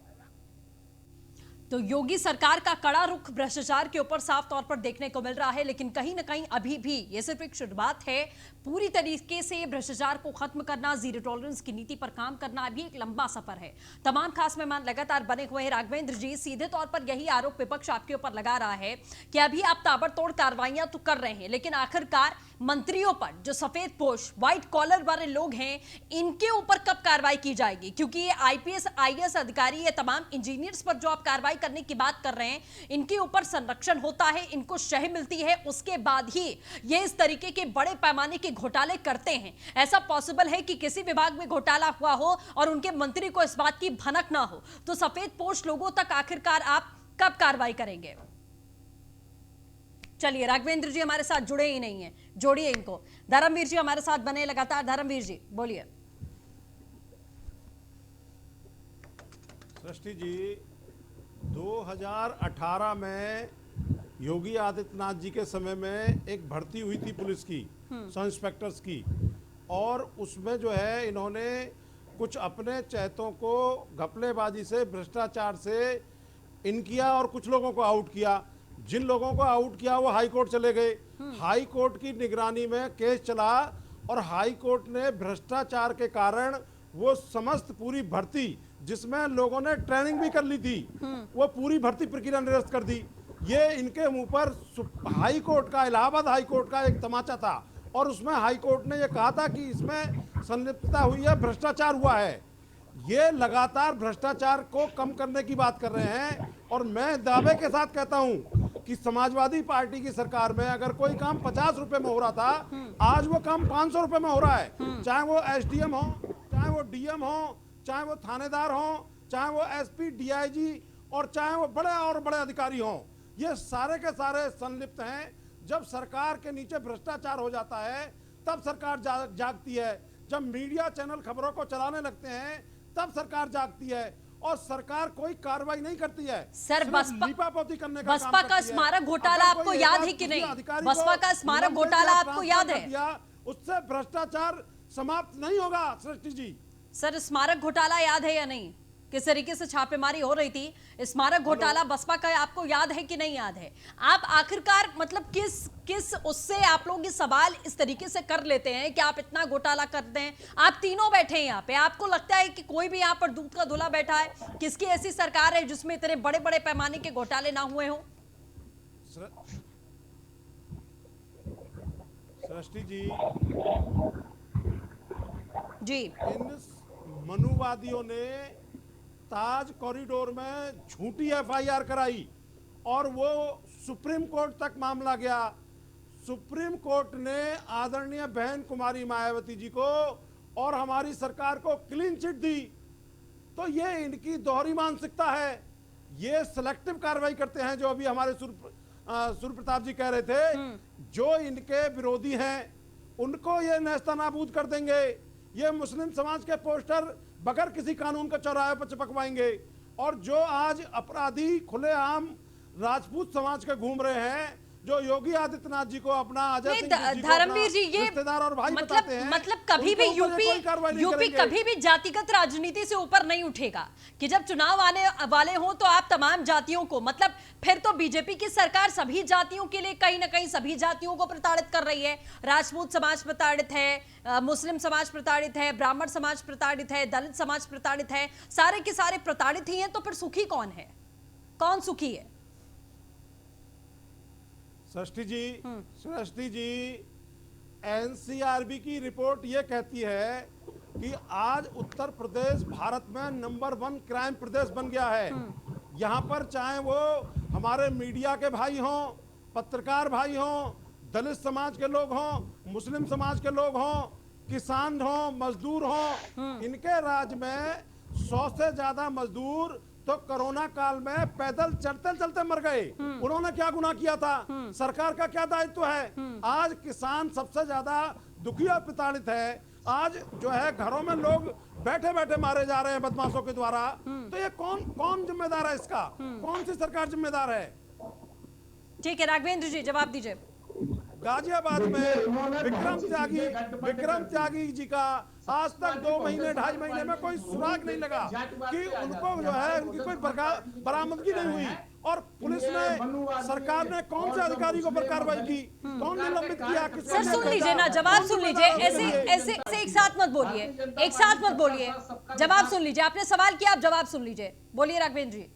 तो योगी सरकार का कड़ा रुख भ्रष्टाचार के ऊपर साफ तौर पर देखने को मिल रहा है, लेकिन कहीं ना कहीं अभी भी ये सिर्फ एक शुरुआत है। पूरी तरीके से भ्रष्टाचार को खत्म करना, जीरो टॉलरेंस की नीति पर काम करना अभी एक लंबा सफर है। तमाम खास मेहमान लगातार बने हुए हैं। राघवेंद्र जी, सीधे तौर पर यही आरोप विपक्ष आपके ऊपर लगा रहा है कि अभी आप ताबड़तोड़ कार्रवाइयां तो कर रहे हैं, लेकिन आखिरकार मंत्रियों पर, जो सफेद पोश व्हाइट कॉलर वाले लोग हैं, इनके ऊपर कब कार्रवाई की जाएगी? क्योंकि ये IPS IAS अधिकारी, ये तमाम इंजीनियर्स पर जो आप कार्रवाई करने की बात कर रहे हैं, इनके ऊपर संरक्षण होता है, इनको शह मिलती है, उसके बाद ही ये इस तरीके के बड़े पैमाने के घोटाले करते हैं। ऐसा पॉसिबल है कि किसी विभाग में घोटाला हुआ हो और उनके मंत्री को इस बात की भनक ना हो, तो सफेद पोश लोगों तक आखिरकार आप कब कार्रवाई करेंगे? चलिए, राघवेंद्र जी हमारे साथ जुड़े ही नहीं है, जोड़िए इनको। धर्मवीर जी हमारे साथ बने लगातार। धर्मवीर जी बोलिए। सृष्टि जी, 2018 में योगी आदित्यनाथ जी के समय में एक भर्ती हुई थी पुलिस की, सब इंस्पेक्टर्स की, और उसमें जो है इन्होंने कुछ अपने चहेतों को घपलेबाजी से, भ्रष्टाचार से इन किया और कुछ लोगों को आउट किया। जिन लोगों को आउट किया वो हाई कोर्ट चले गए, हाई कोर्ट की निगरानी में केस चला और हाई कोर्ट ने भ्रष्टाचार के कारण वो समस्त पूरी भर्ती जिसमें लोगों ने ट्रेनिंग भी कर ली थी, वो पूरी भर्ती प्रक्रिया निरस्त कर दी। ये इनके मुंह पर हाई कोर्ट का, इलाहाबाद हाई कोर्ट का एक तमाचा था और उसमें हाई कोर्ट ने ये कहा था कि इसमें संलिप्तता हुई है, भ्रष्टाचार हुआ है। ये लगातार भ्रष्टाचार को कम करने की बात कर रहे हैं और मैं दावे के साथ कहता हूं कि समाजवादी पार्टी की सरकार में अगर कोई काम 50 रुपए में हो रहा था, आज वो काम 500 रुपए में हो रहा है। चाहे वो एसडीएम हो, चाहे वो डीएम हो, चाहे वो थानेदार हो, चाहे वो एसपी, डीआईजी और चाहे वो बड़े और बड़े अधिकारी हों, ये सारे के सारे संलिप्त हैं। जब सरकार के नीचे भ्रष्टाचार हो जाता है तब सरकार जागती है। जब मीडिया चैनल खबरों को चलाने लगते हैं तब सरकार जागती है और सरकार कोई कार्रवाई नहीं करती है। सर, लीपापोती करने का बसपा का स्मारक घोटाला आपको याद है कि नहीं? बसपा का स्मारक घोटाला आपको याद है? उससे भ्रष्टाचार समाप्त नहीं होगा। सृष्टि जी, सर, स्मारक घोटाला याद है या नहीं? किस तरीके से छापेमारी हो रही थी, स्मारक घोटाला बसपा का आपको याद है कि नहीं याद है? आप आखिरकार मतलब किस उससे आप लोग ये सवाल इस तरीके से कर लेते हैं कि आप इतना घोटाला करते हैं? आप तीनों बैठे हैं यहाँ पे, आपको लगता है कि कोई भी यहाँ पर दूध का धुला बैठा है? किसकी ऐसी सरकार है जिसमें इतने बड़े बड़े पैमाने के घोटाले ना हुए हो? सृष्टि जी, इन मनुवादियों ने ताज कॉरिडोर में झूठी एफआईआर कराई और वो सुप्रीम कोर्ट तक मामला गया। सुप्रीम कोर्ट ने आदरणीय बहन कुमारी मायावती जी को और हमारी सरकार को क्लीन चिट दी। तो ये इनकी दोहरी मानसिकता है। ये सिलेक्टिव कार्रवाई करते हैं, जो अभी हमारे सूर्य प्रताप जी कह रहे थे। जो इनके विरोधी हैं उनको ये नेस्तनाबूद कर देंगे। ये मुस्लिम समाज के पोस्टर बगैर किसी कानून का चौराहे पर चिपकवाएंगे और जो आज अपराधी खुलेआम राजपूत समाज के घूम रहे हैं, जो योगी आदित्यनाथ जी को अपना अजय धर्मवीर जी, ये रिश्तेदार और भाई बताते हैं, मतलब कभी भी यूपी कभी भी जातिगत राजनीति से ऊपर नहीं उठेगा कि जब चुनाव आने वाले हों तो आप तमाम जातियों को, मतलब फिर तो बीजेपी की सरकार सभी जातियों के लिए कहीं ना कहीं सभी जातियों को प्रताड़ित कर रही है। राजपूत समाज प्रताड़ित है, मुस्लिम समाज प्रताड़ित है, ब्राह्मण समाज प्रताड़ित है, दलित समाज प्रताड़ित है, सारे के सारे प्रताड़ित ही हैं। तो फिर सुखी कौन है? कौन सुखी है? सृष्टि जी, एनसीआरबी की रिपोर्ट ये कहती है कि आज उत्तर प्रदेश भारत में नंबर 1 क्राइम प्रदेश बन गया है। यहाँ पर चाहे वो हमारे मीडिया के भाई हों, पत्रकार भाई हों, दलित समाज के लोग हों, मुस्लिम समाज के लोग हों, किसान हों, मजदूर हों, इनके राज्य में 100 से ज्यादा मजदूर तो कोरोना काल में पैदल चलते चलते मर गए। उन्होंने क्या गुनाह किया था? सरकार का क्या दायित्व है? आज किसान सबसे ज्यादा दुखी और प्रताड़ित है। आज जो है घरों में लोग बैठे बैठे मारे जा रहे हैं बदमाशों के द्वारा। तो ये कौन जिम्मेदार है इसका? कौन सी सरकार जिम्मेदार है? ठीक है, राघवेंद्र जी जवाब दीजिए। गाजियाबाद में विक्रम त्यागी जी का आज तक 2 महीने 2.5 महीने में कोई सुराग नहीं लगा कि उनको जो है उनकी कोई बरामदगी नहीं हुई। और पुलिस ने, सरकार ने कौन से अधिकारी को पर कार्रवाई की? कौन निलंबित किया? सर सुन लीजिए ना, जवाब सुन लीजिए। ऐसे एक साथ मत बोलिए, एक साथ मत बोलिए, जवाब सुन लीजिए। आपने सवाल किया, आप जवाब सुन लीजिए। बोलिए राघवेंद्र जी।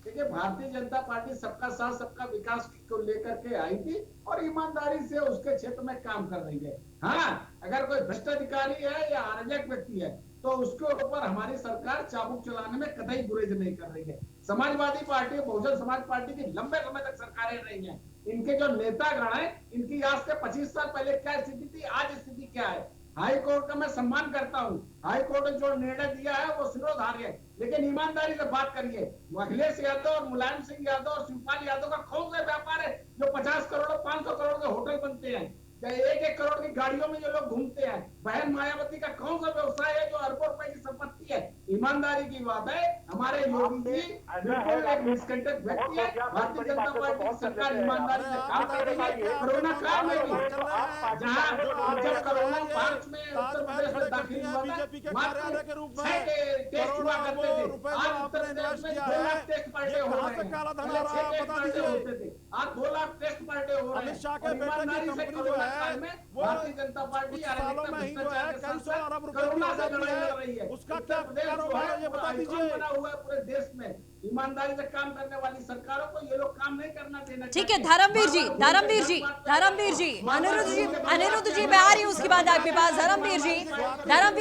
देखिए, भारतीय जनता पार्टी सबका साथ सबका विकास को लेकर के आई थी और ईमानदारी से उसके क्षेत्र में काम कर रही है। हाँ, अगर कोई भ्रष्ट अधिकारी है या अराजक व्यक्ति है तो उसके ऊपर हमारी सरकार चाबुक चलाने में कतई गुरेज नहीं कर रही है। समाजवादी पार्टी, बहुजन समाज पार्टी की लंबे समय तक सरकारें रही हैं। इनके जो नेतागण हैं, इनकी आज से 25 साल पहले क्या स्थिति थी, आज स्थिति क्या है? हाई कोर्ट का मैं सम्मान करता हूं। हाई कोर्ट ने जो निर्णय दिया है वो सिरोधार्य है, लेकिन ईमानदारी से बात करिए। अखिलेश यादव और मुलायम सिंह यादव और शिवपाल यादव का कौन सा व्यापार है जो 50 करोड़ 500 करोड़ के होटल बनते हैं, 1-1 करोड़ की गाड़ियों में जो लोग घूमते हैं? बहन मायावती का कौन सा व्यवसाय है जो अरबों रुपए की संपत्ति है? ईमानदारी की बात है। हमारे योगी जी बिल्कुल एक निष्कंटक व्यक्ति है। भारतीय जनता पार्टी की सरकार ईमानदारी से काम कर रही है। कोरोना काल में भी जहाँ जब कोरोना मार्च में उत्तर प्रदेश में दाखिल हुआ था, मात्र 6 टेस्ट हुआ करते थे। आज उत्तर प्रदेश में 2 लाख टेस्ट पर डे हो रहे हैं। 6 टेस्ट पर डे होते थे, आज 2 लाख टेस्ट पर डे हो रहे हैं। ईमानदारी से कोरोना काल में भारतीय जनता पार्टी कोरोना से लड़ाई लड़ रही है। उसका क्या कारोबार है ये बता दीजिए। बना हुआ है पूरे देश में। ईमानदारी से काम करने वाली सरकारों को ये लोग काम नहीं करना देना। ठीक है धर्मवीर जी, अनिरुद्ध जी मैं आ रही हूँ उसके बाद आपके पास। धर्मवीर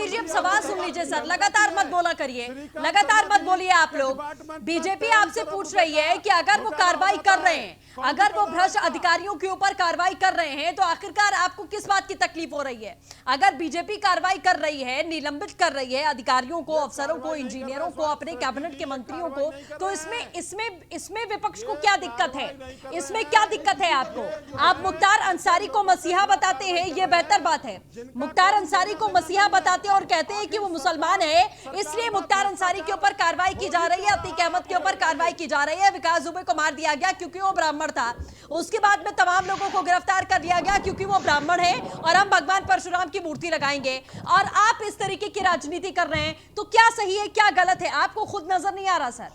जी अब सवाल सुन लीजिए सर, लगातार मत बोला करिए, लगातार मत बोलिए आप लोग। बीजेपी आपसे पूछ रही है कि अगर वो कार्रवाई कर रहे हैं, अगर वो भ्रष्ट अधिकारियों के ऊपर कार्रवाई कर रहे हैं, तो आखिरकार आपको किस बात की तकलीफ हो रही है? अगर बीजेपी कार्रवाई कर रही है, निलंबित कर रही है अधिकारियों को, अफसरों को, इंजीनियरों को, अपने कैबिनेट के मंत्रियों को, तो इसमें विपक्ष को क्या दिक्कत है? इसमें क्या दिक्कत है आपको? आप मुख्तार अंसारी को मसीहा बताते हैं, ये बेहतर बात है। मुख्तार अंसारी को मसीहा बताते हैं और कहते हैं कि वो मुसलमान है, इसलिए मुख्तार अंसारी के ऊपर कार्रवाई की जा रही है, अतीक अहमद के ऊपर कार्रवाई की जा रही है। विकास दुबे को मार दिया गया क्योंकि वो ब्राह्मण था। उसके बाद में तमाम लोगों को गिरफ्तार कर लिया गया क्योंकि वो ब्राह्मण है और हम भगवान परशुराम की मूर्ति लगाएंगे। और आप इस तरीके की राजनीति कर रहे हैं, तो क्या सही है क्या गलत है? आपको खुद नजर नहीं आ रहा सर?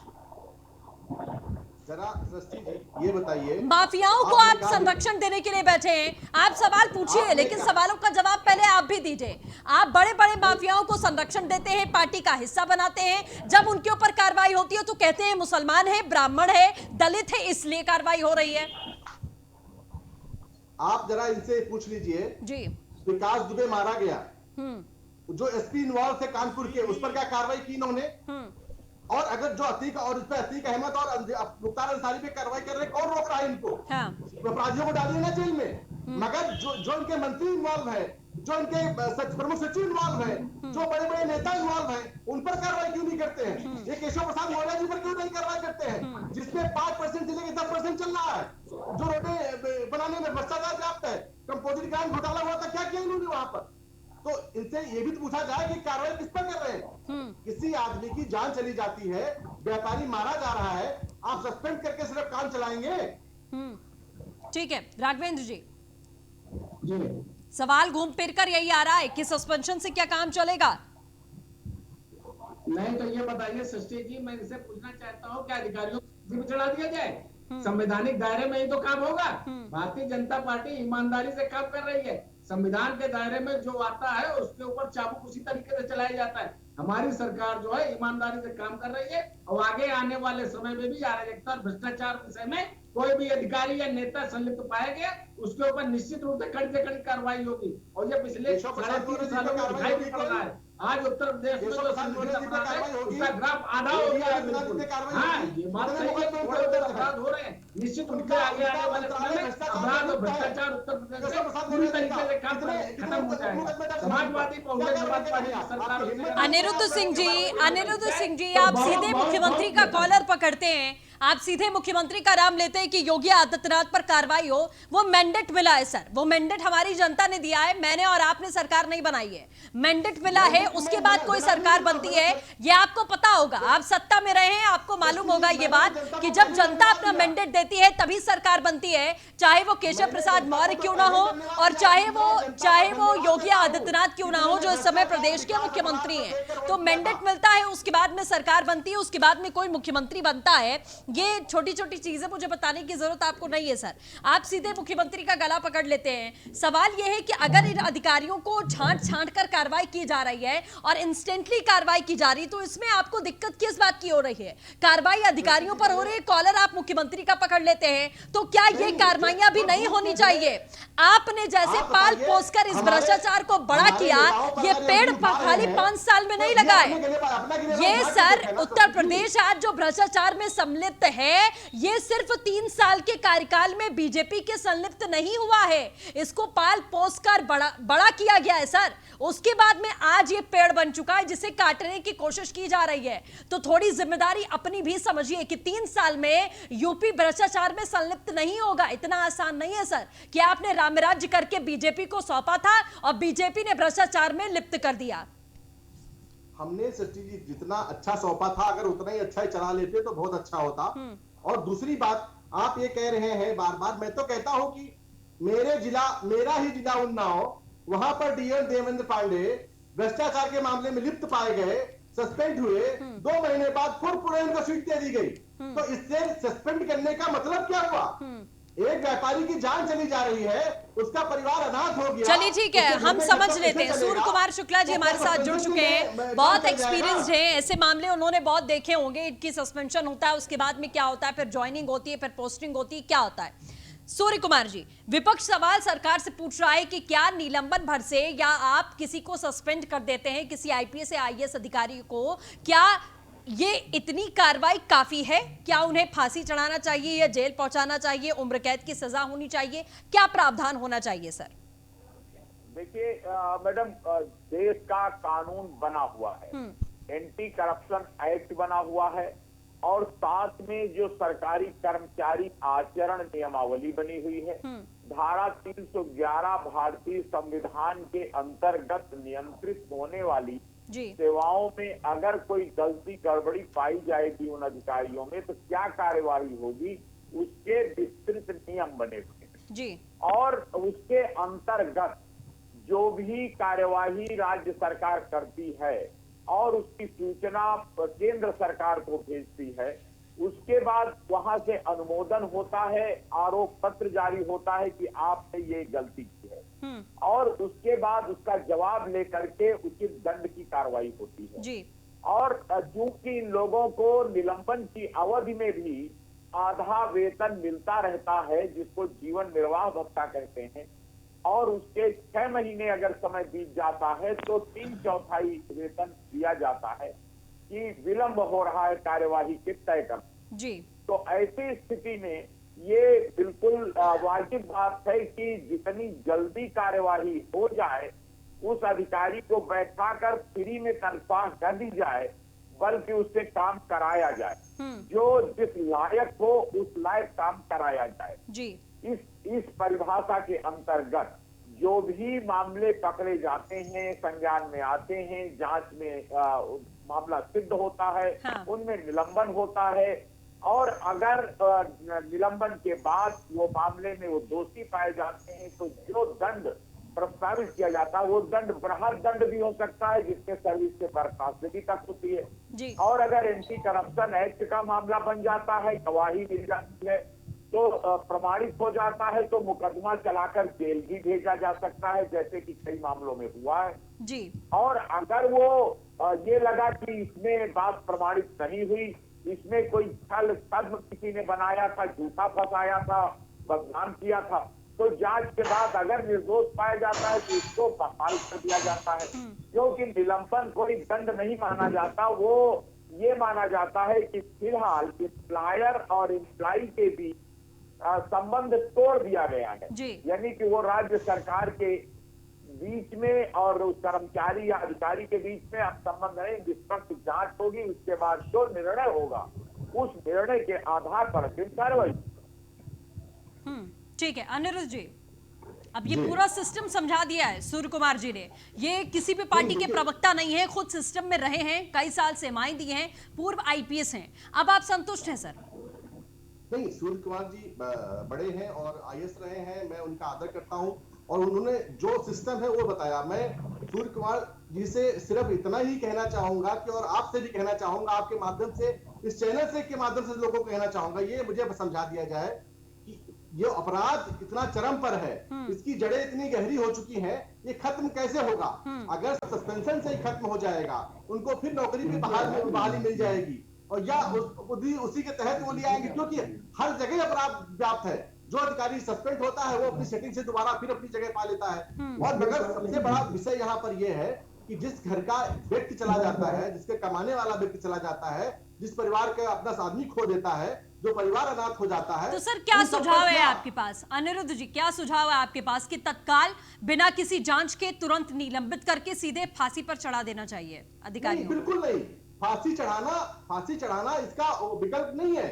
जरा सृष्टि जी ये बताइए, माफियाओं को आप संरक्षण देने के लिए बैठे हैं, आप सवाल पूछिए, लेकिन सवालों का जवाब पहले आप भी दीजिए। आप बड़े बड़े माफियाओं को संरक्षण देते हैं, पार्टी का हिस्सा बनाते हैं, जब उनके ऊपर कार्रवाई होती है तो कहते हैं मुसलमान है, ब्राह्मण है, दलित है, इसलिए कार्रवाई हो रही है। आप जरा इनसे पूछ लीजिए जी, विकास दुबे मारा गया, जो एसपी इन्वॉल्व थे कानपुर के, उस पर क्या कार्रवाई की इन्होंने? और अगर जो अतीक और उस पर अतीक अहमद और मुख्तार अंसारी पे कार्रवाई कर रहे, कौन रोक रहा है इनको? अपराधियों को डालिए ना जेल में। मगर जो इनके मंत्री इन्वॉल्व है, जो इनके प्रमुख सचिव इन्वॉल्व है, जो बड़े बड़े नेता इन्वॉल्व है, उन पर कार्रवाई क्यों नहीं करते हैं? ये केशव प्रसाद मौर्य जी पर क्यों नहीं कार्रवाई करते हैं, जिसमें 5% से लेकर 10% चल रहा है, जो रोडे बनाने में भ्रष्टाचार व्याप्त है, कंपोजिट कांड घोटाला हुआ था, क्या किया इन्होंने वहां पर? तो इनसे ये भी तो पूछा जाए कि कार्रवाई किस पर कर रहे हैं? किसी आदमी की जान चली जाती है, व्यापारी मारा जा रहा है, आप सस्पेंड करके सिर्फ काम चलाएंगे? ठीक है राघवेंद्र जी, सवाल घूम फिर कर यही आ रहा है कि सस्पेंशन से क्या काम चलेगा? नहीं तो ये बताइए सृष्टि जी, मैं इनसे पूछना चाहता हूँ, क्या अधिकारियों को चढ़ा दिया जाए? संवैधानिक दायरे में ही तो काम होगा। भारतीय जनता पार्टी ईमानदारी से काम कर रही है। संविधान के दायरे में जो आता है उसके ऊपर चाबुक उसी तरीके से चलाया जाता है। हमारी सरकार जो है ईमानदारी से काम कर रही है और आगे आने वाले समय में भी अराजकता और भ्रष्टाचार विषय में कोई भी अधिकारी या नेता संलिप्त पाया गया, उसके ऊपर निश्चित रूप से कड़ी से कड़ी कार्रवाई होगी। और ये पिछले 3.5 सालों में दिखाई भी पड़ रहा है। आज उत्तर प्रदेश में जो संगठित अपराध है उसका ग्राफ आधा हो गया है। हाँ, ये बात सही है, थोड़े अपराध हो रहे हैं, निश्चित रूप से आगे आने वाले समय में अपराध और भ्रष्टाचार उत्तर प्रदेश में पूरी तरीके से खत्म हो जाएगा। समाजवादी बहुजन समाज पार्टी की सरकार। अनिरुद्ध सिंह जी, आप सीधे मुख्यमंत्री का कॉलर पकड़ते हैं, आप सीधे मुख्यमंत्री का नाम लेते हैं कि योगी आदित्यनाथ पर कार्रवाई हो। वो मैंडेट मिला है सर, वो मैंडेट हमारी जनता ने दिया है, मैंने और आपने सरकार नहीं बनाई है, मैंडेट मिला है। उसके बाद कोई सरकार बनती है, ये आपको पता होगा, आप सत्ता में रहे हैं, आपको मालूम होगा ये बात कि जब जनता अपना मैंडेट देती है तभी सरकार बनती है, चाहे वो केशव प्रसाद मौर्य क्यों ना हो और चाहे वो योगी आदित्यनाथ क्यों ना हो, जो इस समय प्रदेश के मुख्यमंत्री हैं। तो मैंडेट मिलता है, उसके बाद में सरकार बनती है, उसके बाद में कोई मुख्यमंत्री बनता है। ये छोटी छोटी चीजें मुझे बताने की जरूरत आपको नहीं है सर, आप सीधे मुख्यमंत्री का गला पकड़ लेते हैं। सवाल यह है कि अगर इन अधिकारियों को छांट कर कार्रवाई की जा रही है और इंस्टेंटली कार्रवाई की जा रही है, तो इसमें आपको दिक्कत किस बात की हो रही है? कार्रवाई अधिकारियों पर हो रही है, कॉलर आप मुख्यमंत्री का पकड़ लेते हैं, तो क्या ये कार्रवाइयां भी नहीं होनी चाहिए? आपने जैसे पाल पोस कर इस भ्रष्टाचार को बड़ा किया, ये पेड़ खाली 5 साल में नहीं लगा है। ये सर उत्तर प्रदेश आज जो भ्रष्टाचार में सम्मिलित है, ये सिर्फ 3 साल के कार्यकाल में बीजेपी के संलिप्त नहीं हुआ है, इसको पाल पोस कर बड़ा किया गया है सर। उसके बाद में आज ये पेड़ बन चुका है जिसे काटने की कोशिश की जा रही है। तो थोड़ी जिम्मेदारी अपनी भी समझिए कि 3 साल में यूपी भ्रष्टाचार में संलिप्त नहीं होगा। इतना आसान नहीं है सर कि आपने रामराज्य करके बीजेपी को सौंपा था और बीजेपी ने भ्रष्टाचार में लिप्त कर दिया। हमने सृष्टि जी जितना अच्छा सौंपा था, अगर उतना ही अच्छा ही चला लेते तो बहुत अच्छा होता। और दूसरी बात, आप ये कह रहे हैं बार बार, मैं तो कहता हूं कि मेरा ही जिला उन्नाव, वहां पर डीएन देवेंद्र पांडे भ्रष्टाचार के मामले में लिप्त पाए गए, सस्पेंड हुए, 2 महीने बाद फिर पुणे उनको सीट दे दी गई। तो इससे सस्पेंड करने का मतलब क्या हुआ? एक व्यापारी की जान चली जा रही है, उसका परिवार अनाथ हो गया। चलिए ठीक है, हम समझ लेते हैं। सूर्य कुमार शुक्ला जी हमारे साथ जुड़ चुके हैं, बहुत एक्सपीरियंस्ड हैं, ऐसे मामले उन्होंने बहुत देखे होंगे। इनकी सस्पेंशन होता है, उसके बाद में क्या होता है, फिर ज्वाइनिंग होती है, फिर पोस्टिंग होती है, क्या होता है। सूर्य कुमार जी, विपक्ष सवाल सरकार से पूछ रहा है कि क्या निलंबन भर से या आप किसी को सस्पेंड कर देते हैं, किसी आईपीएस या आईएएस अधिकारी को, क्या ये इतनी कार्रवाई काफी है? क्या उन्हें फांसी चढ़ाना चाहिए या जेल पहुंचाना चाहिए, उम्र कैद की सजा होनी चाहिए, क्या प्रावधान होना चाहिए सर? देखिए मैडम, देश का कानून बना हुआ है, एंटी करप्शन एक्ट बना हुआ है, और साथ में जो सरकारी कर्मचारी आचरण नियमावली बनी हुई है, धारा 311 भारतीय संविधान के अंतर्गत नियंत्रित होने वाली सेवाओं में अगर कोई गलती गड़बड़ी पाई जाएगी उन अधिकारियों में, तो क्या कार्यवाही होगी, उसके विस्तृत नियम बने हुए हैं जी। और उसके अंतर्गत जो भी कार्यवाही राज्य सरकार करती है और उसकी सूचना केंद्र सरकार को भेजती है, उसके बाद वहां से अनुमोदन होता है, आरोप पत्र जारी होता है कि आपने ये गलती की है, और उसके बाद उसका जवाब लेकर के उचित दंड की कार्रवाई होती है जी। और चूंकि इन लोगों को निलंबन की अवधि में भी आधा वेतन मिलता रहता है, जिसको जीवन निर्वाह भत्ता कहते हैं, और उसके 6 महीने अगर समय बीत जाता है तो 3/4 वेतन दिया जाता है कि विलंब हो रहा है कार्यवाही के तय कर जी। तो ऐसी स्थिति में ये बिल्कुल वाजिब बात है कि जितनी जल्दी कार्यवाही हो जाए, उस अधिकारी को बैठाकर फ्री में तनख्वाह कर दी जाए, बल्कि उससे काम कराया जाए, जो जिस लायक हो उस लायक काम कराया जाए जी। इस परिभाषा के अंतर्गत जो भी मामले पकड़े जाते हैं, संज्ञान में आते हैं, जांच में मामला सिद्ध होता है, उनमें निलंबन होता है, और अगर निलंबन के बाद वो मामले में वो दोषी पाए जाते हैं तो जो दंड प्रस्तावित किया जाता है वो दंड बृहद दंड भी हो सकता है, जिसके सर्विस से बर्खास्तगी तक होती है जी। और अगर एंटी करप्शन एक्ट का मामला बन जाता है, गवाही मिल जाती है, तो प्रमाणित हो जाता है, तो मुकदमा चलाकर जेल भी भेजा जा सकता है, जैसे कि कई मामलों में हुआ है जी। और अगर वो ये लगा कि इसमें बात प्रमाणित नहीं हुई, इसमें कोई छल कदम किसी ने बनाया था, झूठा फंसाया था, बदनाम किया था, तो जांच के बाद अगर निर्दोष पाया जाता है तो इसको बहाल कर दिया जाता है, क्योंकि निलंबन कोई दंड नहीं माना जाता, वो ये माना जाता है कि फिलहाल एम्प्लॉयर और एम्प्लॉई के बीच संबंध तोड़ दिया गया है, यानी कि वो राज्य सरकार के बीच में और उस कर्मचारी या अधिकारी के बीच में अब संबंध नहीं, निष्पक्ष जांच होगी, उसके बाद जो निर्णय होगा उस निर्णय के आधार पर फिर कार्रवाई। ठीक है अनिरुद्ध जी, अब ये पूरा सिस्टम समझा दिया है सूर्य कुमार जी ने। ये किसी भी पार्टी के प्रवक्ता नहीं है, खुद सिस्टम में रहे हैं, कई साल सेवाएं दी हैं, पूर्व आईपीएस हैं। अब आप संतुष्ट हैं सर? नहीं, सूर्य कुमार जी बड़े हैं और आईएएस रहे हैं, मैं उनका आदर करता हूं, और उन्होंने जो सिस्टम है वो बताया। मैं सूर्य कुमार जी से सिर्फ इतना ही कहना चाहूंगा कि, और आपसे भी कहना चाहूंगा, आपके माध्यम से, इस चैनल से के माध्यम से लोगों को कहना चाहूंगा, ये मुझे समझा दिया जाए कि ये अपराध इतना चरम पर है, इसकी जड़ें इतनी गहरी हो चुकी हैं, ये खत्म कैसे होगा? अगर सस्पेंशन से ही खत्म हो जाएगा, उनको फिर नौकरी पे बहाली मिल जाएगी, और या उसी के तहत वो ले आएंगे, क्योंकि हर जगह अपराध व्याप्त है। जो अधिकारी सस्पेंड होता है वो अपनी सेटिंग से दोबारा फिर अपनी जगह पा लेता है। और मगर सबसे बड़ा विषय यहाँ पर यह है कि जिस घर का व्यक्ति चला जाता है, जिसके कमाने वाला व्यक्ति चला जाता है, जिस परिवार का अपना आदमी खो देता है, जो परिवार अनाथ हो जाता है, तो सर क्या सुझाव है आपके पास? अनिरुद्ध जी, क्या सुझाव है आपके पास कि तत्काल बिना किसी जांच के तुरंत निलंबित करके सीधे फांसी पर चढ़ा देना चाहिए अधिकारियों? बिल्कुल नहीं, फांसी चढ़ाना इसका विकल्प नहीं है।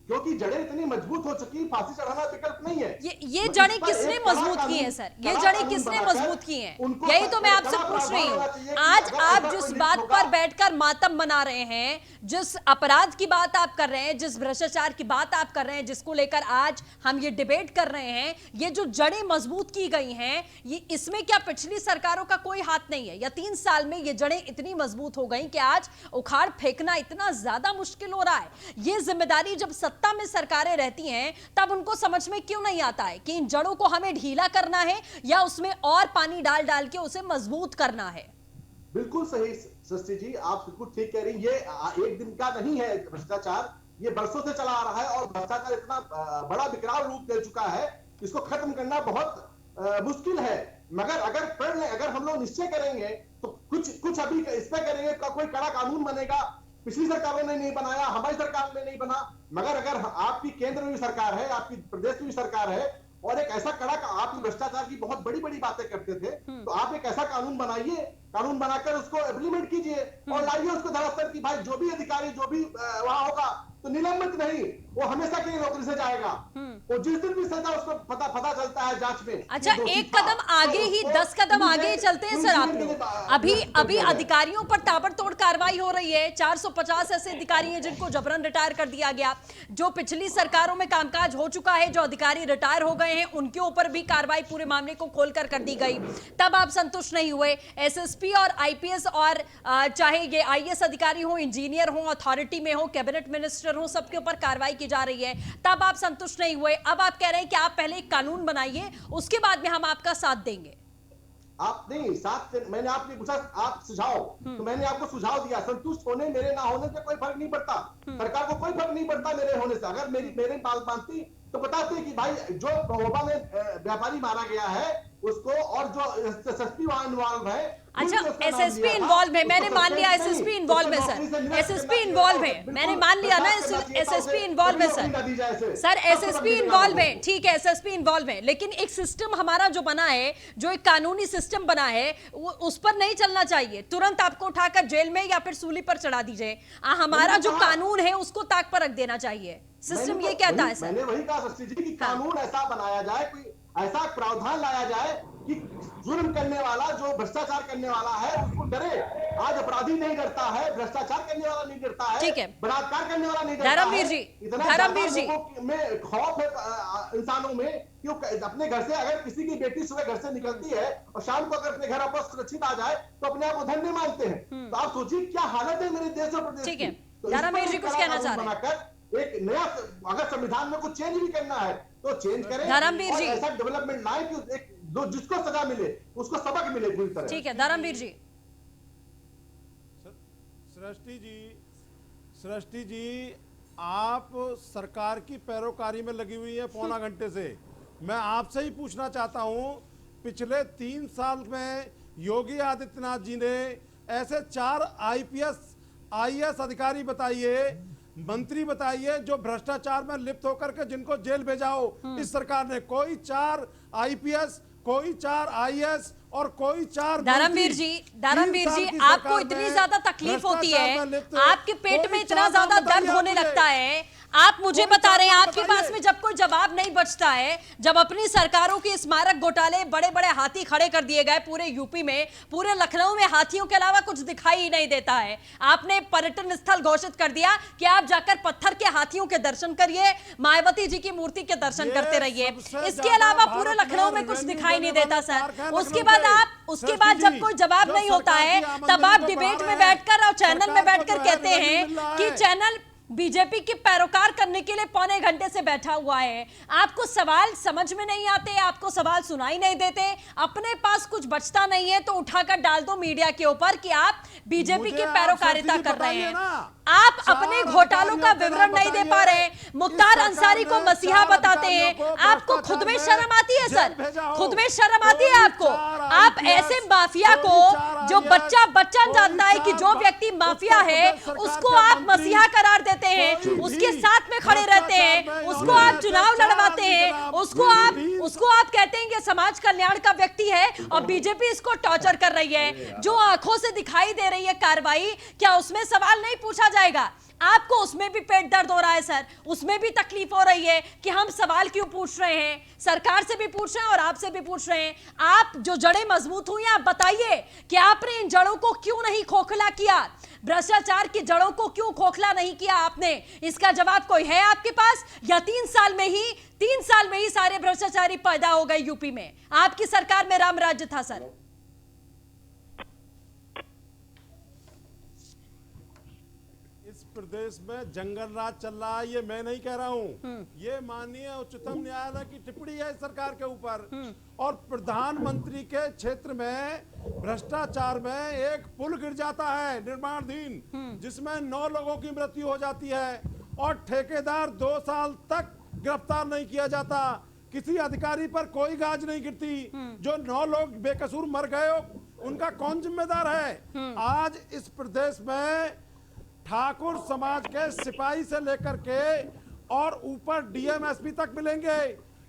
क्योंकि जड़ें इतनी मजबूत हो चुकी, फांसी चढ़ाना विकल्प नहीं है। ये जड़ें किसने मजबूत की हैं सर? ये जड़ें किसने मजबूत की हैं? यही तो मैं आपसे पूछ रही हूँ। आज आप जिस बात पर बैठकर मातम मना रहे हैं, जिस अपराध की बात आप कर रहे हैं, जिस भ्रष्टाचार की बात आप कर रहे हैं, जिसको लेकर आज हम ये डिबेट कर रहे हैं, ये जो जड़ें मजबूत की गई हैं, ये इसमें क्या पिछली सरकारों का कोई हाथ नहीं है? या 3 साल में ये जड़ें इतनी मजबूत हो गई कि आज उखाड़ फेंकना इतना ज्यादा मुश्किल हो रहा है? ये जिम्मेदारी जब सत्ता में सरकारें रहती हैं तब उनको समझ में क्यों नहीं आता है कि इन जड़ों को हमें ढीला करना है या उसमें और पानी डाल डाल के उसे मजबूत करना है? बिल्कुल सही सृष्टि जी, आप बिल्कुल ठीक कह रही हैं। ये एक दिन का नहीं है भ्रष्टाचार, ये बरसों से चला आ रहा है और भ्रष्टाचार इतना बड़ा विकराल रूप ले चुका है, इसको खत्म करना बहुत मुश्किल है। मगर अगर हम लोग निश्चय करेंगे तो कुछ अभी इस पे करेंगे, कोई कड़ा कानून बनेगा। पिछली सरकारों ने नहीं बनाया, हमारी सरकार में नहीं बना, मगर अगर आपकी केंद्र में भी सरकार है, आपकी प्रदेश में भी सरकार है और एक ऐसा कड़ा, आप भ्रष्टाचार की बहुत बड़ी बड़ी बातें करते थे, तो आप एक ऐसा कानून बनाइए, कानून बनाकर उसको इम्प्लीमेंट कीजिए और लाइए उसको धरातल की। भाई जो भी अधिकारी जो भी वहां होगा तो निलंबित नहीं, वो हमेशा के लिए नौकरी से जाएगा। वो जिस दिन भी सजा उसको पता चलता है जांच में। अच्छा, एक कदम आगे ही 10 कदम आगे चलते हैं सर आप लोग। अभी अधिकारियों पर ताबड़तोड़ कार्रवाई हो रही है। 450 ऐसे अधिकारी हैं जिनको जबरन रिटायर कर दिया गया। जो पिछली सरकारों में कामकाज हो चुका है, जो अधिकारी रिटायर हो गए हैं, उनके ऊपर भी कार्रवाई पूरे मामले को खोलकर कर दी गई। तब आप संतुष्ट नहीं हुए। एसएसपी और आईपीएस और चाहे ये आईएएस अधिकारी हो, इंजीनियर हो, अथॉरिटी में हो, कैबिनेट मिनिस्टर हो, सबके ऊपर कार्रवाई की जा रही है, तब आप संतुष्ट नहीं हुए। अब आप कह रहे हैं कि आप पहले एक कानून बनाइए, उसके बाद में हम आपका साथ देंगे। आप नहीं साथ, मैंने आपने पूछा आप सुझाव, तो मैंने आपको सुझाव दिया। संतुष्ट होने मेरे ना होने से कोई फर्क नहीं पड़ता, सरकार को कोई फर्क नहीं पड़ता मेरे होने से। अगर मेरे बात मानती तो बताते कि भाई जो महोबा में व्यापारी मारा गया है उसको, और जो एसएसपी वहां इन्वॉल्व है। अच्छा, एसएसपी इन्वॉल्व है, मैंने मान लिया एसएसपी इन्वॉल्व है सर, एसएसपी इन्वॉल्व है, मैंने मान लिया ना एसएसपी इन्वॉल्व है सर, एसएसपी इन्वॉल्व है, ठीक है, एसएसपी इन्वॉल्व है। लेकिन एक सिस्टम हमारा जो बना है, जो एक कानूनी सिस्टम बना है, वो उस पर नहीं चलना चाहिए। तुरंत आपको उठाकर जेल में या फिर सूली पर चढ़ा दीजिए। हमारा जो कानून है उसको ताक पर रख देना चाहिए। सिस्टम ये कहता है सर। मैंने वही कहा सृष्टि जी कि कानून ऐसा बनाया जाए, कोई ऐसा प्रावधान लाया जाए कि जुर्म करने वाला, जो भ्रष्टाचार करने वाला है, उसको डरे। आज अपराधी नहीं डरता है, भ्रष्टाचार करने वाला नहीं डरता है, ठीक है, बलात्कार करने वाला नहीं डरता है। धर्मवीर जी, धर्मवीर जी में खौफ है इंसानों में कि अपने घर से अगर किसी की बेटी सुबह घर से निकलती है और शाम को अगर अपने घर वापस सुरक्षित आ जाए तो अपने आप को धन्य मानते हैं। तो आप सोचिए क्या हालत है मेरे देश और प्रदेश की। ठीक है, धर्मवीर जी कुछ कहना चाह रहे हैं। एक नया, अगर संविधान में कुछ चेंज भी करना है तो चेंज करें, धर्मवीर जी, ऐसा डेवलपमेंट लाए कि एक जिसको सजा मिले उसको सबक मिले पूरी तरह। ठीक है, धर्मवीर जी। सृष्टि जी, आप सरकार की पैरोकारी में लगी हुई है पौना घंटे से। मैं आपसे ही पूछना चाहता हूं, पिछले 3 साल में योगी आदित्यनाथ जी ने ऐसे 4 आईएएस अधिकारी बताइए, मंत्री बताइए जो भ्रष्टाचार में लिप्त होकर के जिनको जेल भेजा हो इस सरकार ने। कोई 4 आईपीएस, कोई 4 आईएएस और कोई 4। धर्मवीर जी, आपको इतनी ज्यादा तकलीफ होती है, आपके पेट में इतना ज्यादा दर्द होने लगता है, आप मुझे बता रहे हैं आपके पास में जब कोई जवाब नहीं बचता है, जब अपनी सरकारों के स्मारक घोटाले, बड़े बड़े हाथी खड़े कर दिए गए पूरे यूपी में, पूरे लखनऊ में हाथियों के अलावा कुछ दिखाई ही नहीं देता है। आपने पर्यटन स्थल घोषित कर दिया कि आप जाकर पत्थर के हाथियों के दर्शन करिए, मायावती जी की मूर्ति के दर्शन करते रहिए, इसके अलावा पूरे लखनऊ में कुछ दिखाई नहीं देता सर। उसके बाद जब कोई जवाब नहीं होता है तब आप डिबेट में बैठकर और चैनल में बैठकर कहते हैं कि चैनल बीजेपी के पैरोकार करने के लिए पौने घंटे से बैठा हुआ है। आपको सवाल समझ में नहीं आते, आपको सवाल सुनाई नहीं देते, अपने पास कुछ बचता नहीं है तो उठाकर डाल दो मीडिया के ऊपर कि आप बीजेपी की पैरोकारिता कर रहे हैं। आप अपने घोटालों का विवरण नहीं दे पा रहे, मुख्तार अंसारी को मसीहा बताते हैं। आपको खुद में शर्म आती है सर? खुद में शर्म आती है आपको? आप ऐसे माफिया को, जो बच्चा जानता है कि जो व्यक्ति माफिया है उसको आप मसीहा करार देते हैं, उसके साथ में खड़े रहते हैं, उसको आप चुनाव लड़वाते हैं, उसको आप कहते हैं कि समाज कल्याण का व्यक्ति है और बीजेपी इसको टॉर्चर कर रही है। जो आंखों से दिखाई दे रही है कार्रवाई, क्या उसमें सवाल नहीं पूछा जाएगा? आपको उसमें भी पेट दर्द हो रहा है सर, उसमें भी तकलीफ हो रही है कि हम सवाल क्यों पूछ रहे हैं, सरकार से भी पूछ रहे हैं और आपसे भी पूछ रहे हैं। आप जो जड़ें मजबूत हुई, आप बताइए कि आपने इन जड़ों को क्यों नहीं खोखला किया, भ्रष्टाचार की जड़ों को क्यों खोखला नहीं किया आपने? इसका जवाब कोई है आपके पास? या 3 साल में ही सारे भ्रष्टाचारी पैदा हो गए यूपी में? आपकी सरकार में राम राज्य था सर। इस प्रदेश में जंगल राज चल रहा है, ये मैं नहीं कह रहा हूँ, ये माननीय उच्चतम न्यायालय की टिप्पणी है सरकार के ऊपर। और प्रधानमंत्री के क्षेत्र में भ्रष्टाचार में एक पुल गिर जाता है निर्माणाधीन, जिसमें 9 लोगों की मृत्यु हो जाती है और ठेकेदार 2 साल तक गिरफ्तार नहीं किया जाता, किसी अधिकारी पर कोई गाज नहीं गिरती, जो 9 लोग बेकसूर मर गए उनका कौन जिम्मेदार है? आज इस प्रदेश में ठाकुर समाज के सिपाही से लेकर के और ऊपर डीएम एसपी तक मिलेंगे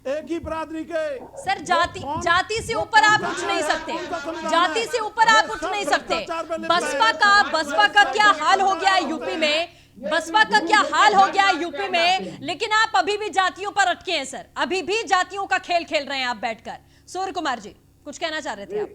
एक ही बरादरी के। सर जाति से ऊपर आप उठ नहीं सकते, जाति से ऊपर आप उठ नहीं सकते। बसपा का क्या हाल हो गया है यूपी में, बसपा का क्या हाल हो गया है यूपी में, लेकिन आप अभी भी जातियों पर अटके हैं सर, अभी भी जातियों का खेल खेल रहे हैं आप बैठकर। सूर्य कुमार जी कुछ कहना चाह रहे थे आप?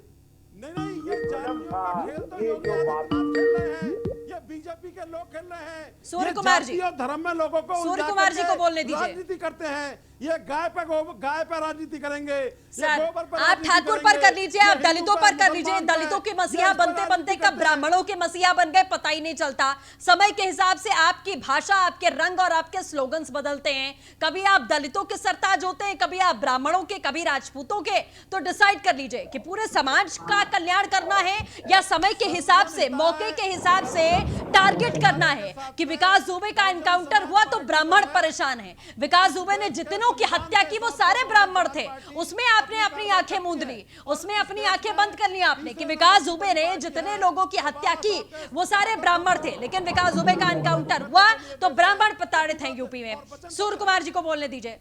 नहीं, ये जातियों का खेल तो योगी आदित्यनाथ खेल रहे हैं, ये बीजेपी के लोग खेल रहे हैं। सूर्य कुमार जी, और धर्म में लोगों को सूर्य कुमार जी को बोलने दीजिए। राजनीति करते हैं, ये गाय पे राजनीति करेंगे सर। आप ठाकुर पर कर लीजिए, आप दलितों पर कर लीजिए, दलितों के मसीहा बनते बनते कब ब्राह्मणों के मसीहा बन गए पता ही नहीं चलता। समय के हिसाब से आपकी भाषा, आपके रंग और आपके स्लोगन्स बदलते हैं, कभी आप दलितों के सरताज होते हैं, कभी आप ब्राह्मणों के, कभी राजपूतों के। तो डिसाइड कर लीजिए कि पूरे समाज का कल्याण करना है या समय के हिसाब से, मौके के हिसाब से टारगेट करना है। कि विकास दुबे का एनकाउंटर हुआ तो ब्राह्मण परेशान है, विकास दुबे ने जितनों की हत्या की वो सारे ब्राह्मण थे, उसमें आपने अपनी आंखें मूंद ली, उसमें अपनी आंखें बंद कर ली आपने कि विकास दुबे ने जितने लोगों की हत्या की वो सारे ब्राह्मण थे, लेकिन विकास दुबे का एनकाउंटर हुआ तो ब्राह्मण प्रताड़ित हैं यूपी में। सूर्य कुमार जी को बोलने दीजिए।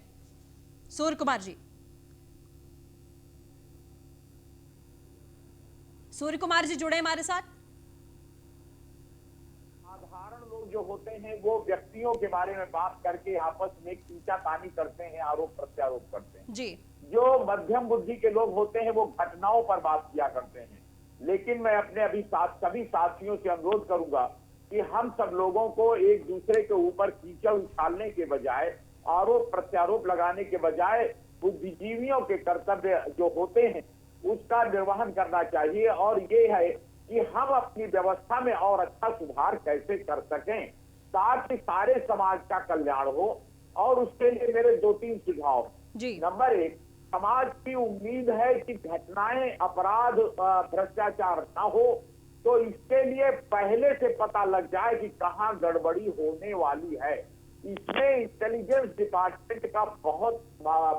सूर्य कुमार जी, सूर्य कुमार जी जुड़े हमारे साथ। साधारण लोग जो होते हैं वो व्यक्तियों के बारे में बात करके आपस में खींचातानी करते हैं, आरोप प्रत्यारोप करते हैं जी। जो मध्यम बुद्धि के लोग होते हैं वो घटनाओं पर बात किया करते हैं। लेकिन मैं अपने सभी साथियों से अनुरोध करूंगा कि हम सब लोगों को एक दूसरे के ऊपर कीचड़ उछालने के बजाय, आरोप प्रत्यारोप लगाने के बजाय बुद्धिजीवियों के कर्तव्य जो होते हैं उसका निर्वहन करना चाहिए। और ये है कि हम अपनी व्यवस्था में और अच्छा सुधार कैसे कर सकें ताकि सारे समाज का कल्याण हो। और उसके लिए मेरे 2-3 सुझाव। नंबर 1, समाज की उम्मीद है कि घटनाएं, अपराध, भ्रष्टाचार न हो, तो इसके लिए पहले से पता लग जाए कि कहाँ गड़बड़ी होने वाली है। इसमें इंटेलिजेंस डिपार्टमेंट का बहुत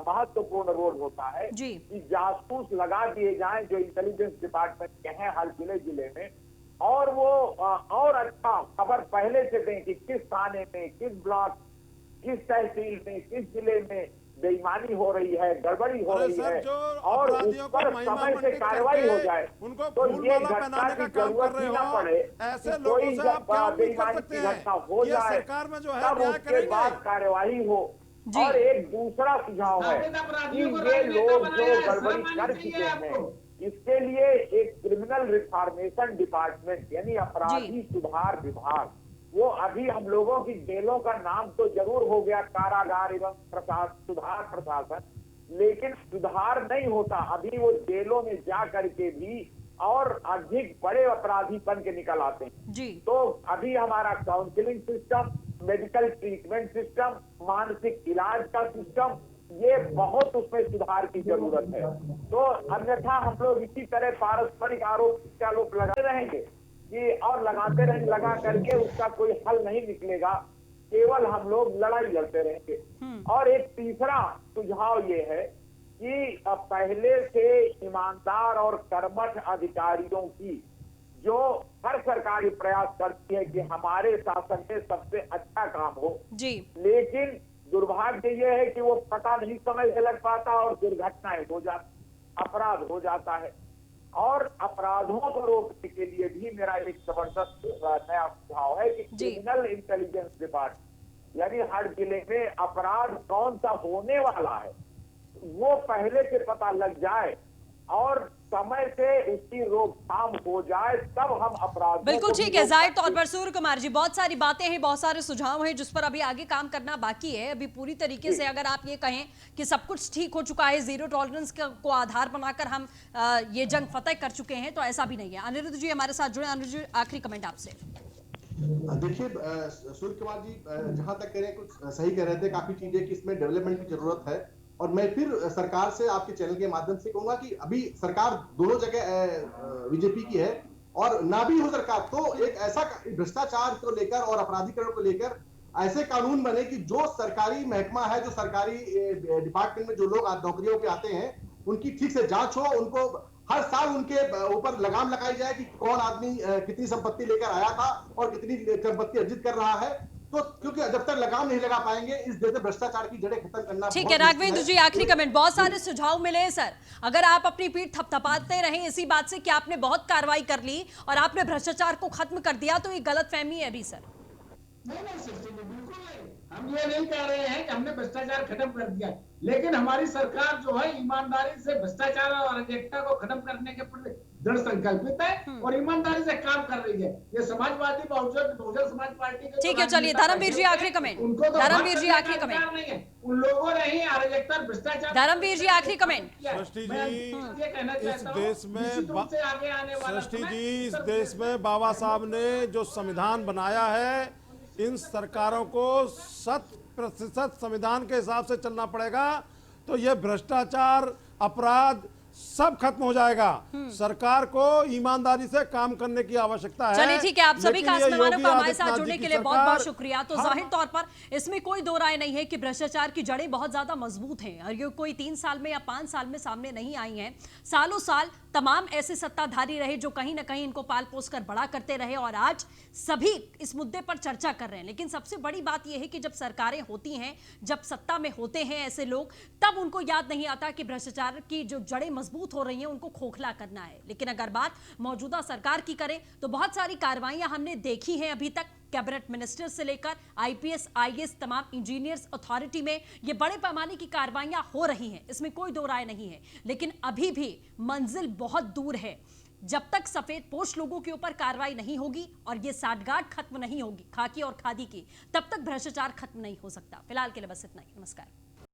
महत्वपूर्ण रोल होता है कि जासूस लगा दिए जाएं जो इंटेलिजेंस डिपार्टमेंट के हैं हर जिले में, और वो और अच्छा खबर पहले से दें कि किस थाने में, किस ब्लॉक, किस तहसील में, किस जिले में बेईमानी हो रही है, गड़बड़ी हो रही है, और उस पर समय से कार्रवाई हो जाए तो ये घटना की जरूरत ही न पड़े। ऐसे कोई जब बेईमानी की घटना हो जाए तब उसके बाद कार्रवाई हो। और एक दूसरा सुझाव है कि ये लोग जो गड़बड़ी कर चुके हैं इसके लिए एक क्रिमिनल रिफॉर्मेशन डिपार्टमेंट यानी अपराधी सुधार विभाग, वो अभी हम लोगों की जेलों का नाम तो जरूर हो गया कारागार एवं सुधार प्रशासन, लेकिन सुधार नहीं होता। अभी वो जेलों में जा करके भी और अधिक बड़े अपराधीपन के निकल आते हैं। तो अभी हमारा counselling system, medical treatment system, मानसिक इलाज का सिस्टम, ये बहुत उसमें सुधार की जरूरत है। तो अन्यथा हम लोग इसी तरह पारस्परिक आरोप लगाते रहेंगे कि और लगाते रहेंगे, लगा करके उसका कोई हल नहीं निकलेगा, केवल हम लोग लड़ाई लड़ते रहेंगे। और एक तीसरा सुझाव ये है कि पहले से ईमानदार और कर्मठ अधिकारियों की जो हर सरकारी प्रयास करती है कि हमारे शासन में सबसे अच्छा काम हो, लेकिन दुर्भाग्य ये है कि वो पता नहीं समय से लग पाता और दुर्घटनाएं हो जाती, अपराध हो जाता है। और अपराधों को रोकने के लिए भी मेरा एक जबरदस्त नया सुझाव है कि क्रिमिनल इंटेलिजेंस डिपार्टमेंट, यानी हर जिले में अपराध कौन सा होने वाला है वो पहले से पता लग जाए और समय से उसकी रोकथाम हो जाए, तब हम अपराध। बिल्कुल ठीक है जाहिर तौर पर सूर्य कुमार जी, बहुत सारी बातें हैं, बहुत सारे सुझाव हैं जिस पर अभी आगे काम करना बाकी है। अभी पूरी तरीके से अगर आप ये कहें कि सब कुछ ठीक हो चुका है, जीरो टॉलरेंस को आधार बनाकर हम ये जंग फतेह कर चुके हैं, तो ऐसा भी नहीं है। अनिरुद्ध जी हमारे साथ जुड़े। अनिरुद्ध जी, आखिरी कमेंट आपसे। देखिए सूर्य कुमार जी जहां तक कह रहे हैं कुछ सही कह रहे थे, काफी चीजें कि इसमें डेवलपमेंट की जरूरत है। और मैं फिर सरकार से आपके चैनल के माध्यम से कहूंगा कि अभी सरकार दोनों जगह बीजेपी की है और ना भी हो सरकार तो एक ऐसा भ्रष्टाचार को लेकर और अपराधीकरण को लेकर ऐसे कानून बने कि जो सरकारी महकमा है, जो सरकारी डिपार्टमेंट में जो लोग नौकरियों पे आते हैं, उनकी ठीक से जांच हो, उनको हर साल उनके ऊपर लगाम लगाई जाए कि कौन आदमी कितनी संपत्ति लेकर आया था और कितनी संपत्ति अर्जित कर रहा है। तो क्योंकि जब तक लगाम नहीं लगा पाएंगे इस देश में भ्रष्टाचार की जड़ें खत्म करना। ठीक है राघवेंद्र जी, आखिरी कमेंट। बहुत सारे सुझाव मिले हैं सर, अगर आप अपनी पीठ थपथपाते रहें इसी बात से कि आपने बहुत कार्रवाई कर ली और आपने भ्रष्टाचार को खत्म कर दिया, तो ये गलतफहमी है अभी सर। नहीं बिल्कुल नहीं, हम ये नहीं कह रहे हैं कि हमने भ्रष्टाचार खत्म कर दिया, लेकिन हमारी सरकार जो है ईमानदारी से भ्रष्टाचार और अराजकता को खत्म करने के प्रति दृढ़ संकल्पित है और ईमानदारी से काम कर रही है। ये समाजवादी बहुजन समाज पार्टी के ठीक है, चलिए धर्मवीर जी आखिरी कमेंट। उनको तो धर्मवीर जी आखिरी कमेंट नहीं है, उन लोगों ने ही अराजकता भ्रष्टाचार। धर्मवीर जी आखिरी कमेंट। सृष्टि जी, ये कहना चाहता हूं, इस देश में से आगे आने वाला सृष्टि जी, इस देश में बाबा साहब ने जो संविधान बनाया है, इन सरकारों को 100% संविधान के हिसाब से चलना पड़ेगा, तो ये भ्रष्टाचार अपराध सब खत्म हो जाएगा। सरकार को ईमानदारी से काम करने की आवश्यकता है। चलिए ठीक है, आप सभी खास मेहमानों का हमारे साथ जुड़ने के लिए बहुत बहुत शुक्रिया। तो जाहिर तौर पर इसमें कोई दो राय नहीं है कि भ्रष्टाचार की जड़ें बहुत ज्यादा मजबूत हैं और ये कोई 3 साल में या 5 साल में सामने नहीं आई हैं। सालों साल तमाम ऐसे सत्ताधारी रहे जो कहीं ना कहीं इनको पाल पोस कर बड़ा करते रहे और आज सभी इस मुद्दे पर चर्चा कर रहे हैं। लेकिन सबसे बड़ी बात यह है कि जब सरकारें होती हैं, जब सत्ता में होते हैं ऐसे लोग, तब उनको याद नहीं आता कि भ्रष्टाचार की जो जड़ें मजबूत हो रही हैं उनको खोखला करना है। लेकिन अगर बात मौजूदा सरकार की करें तो बहुत सारी कार्रवाइयां हमने देखी हैं अभी तक, कैबिनेट मिनिस्टर से लेकर आईपीएस आईएएस तमाम इंजीनियर्स अथॉरिटी में ये बड़े पैमाने की कार्रवाइयां हो रही हैं, इसमें कोई दो राय नहीं है। लेकिन अभी भी मंजिल बहुत दूर है। जब तक सफेद पोश लोगों के ऊपर कार्रवाई नहीं होगी और ये साठगांठ खत्म नहीं होगी खाकी और खादी की, तब तक भ्रष्टाचार खत्म नहीं हो सकता। फिलहाल के लिए बस इतना ही। नमस्कार।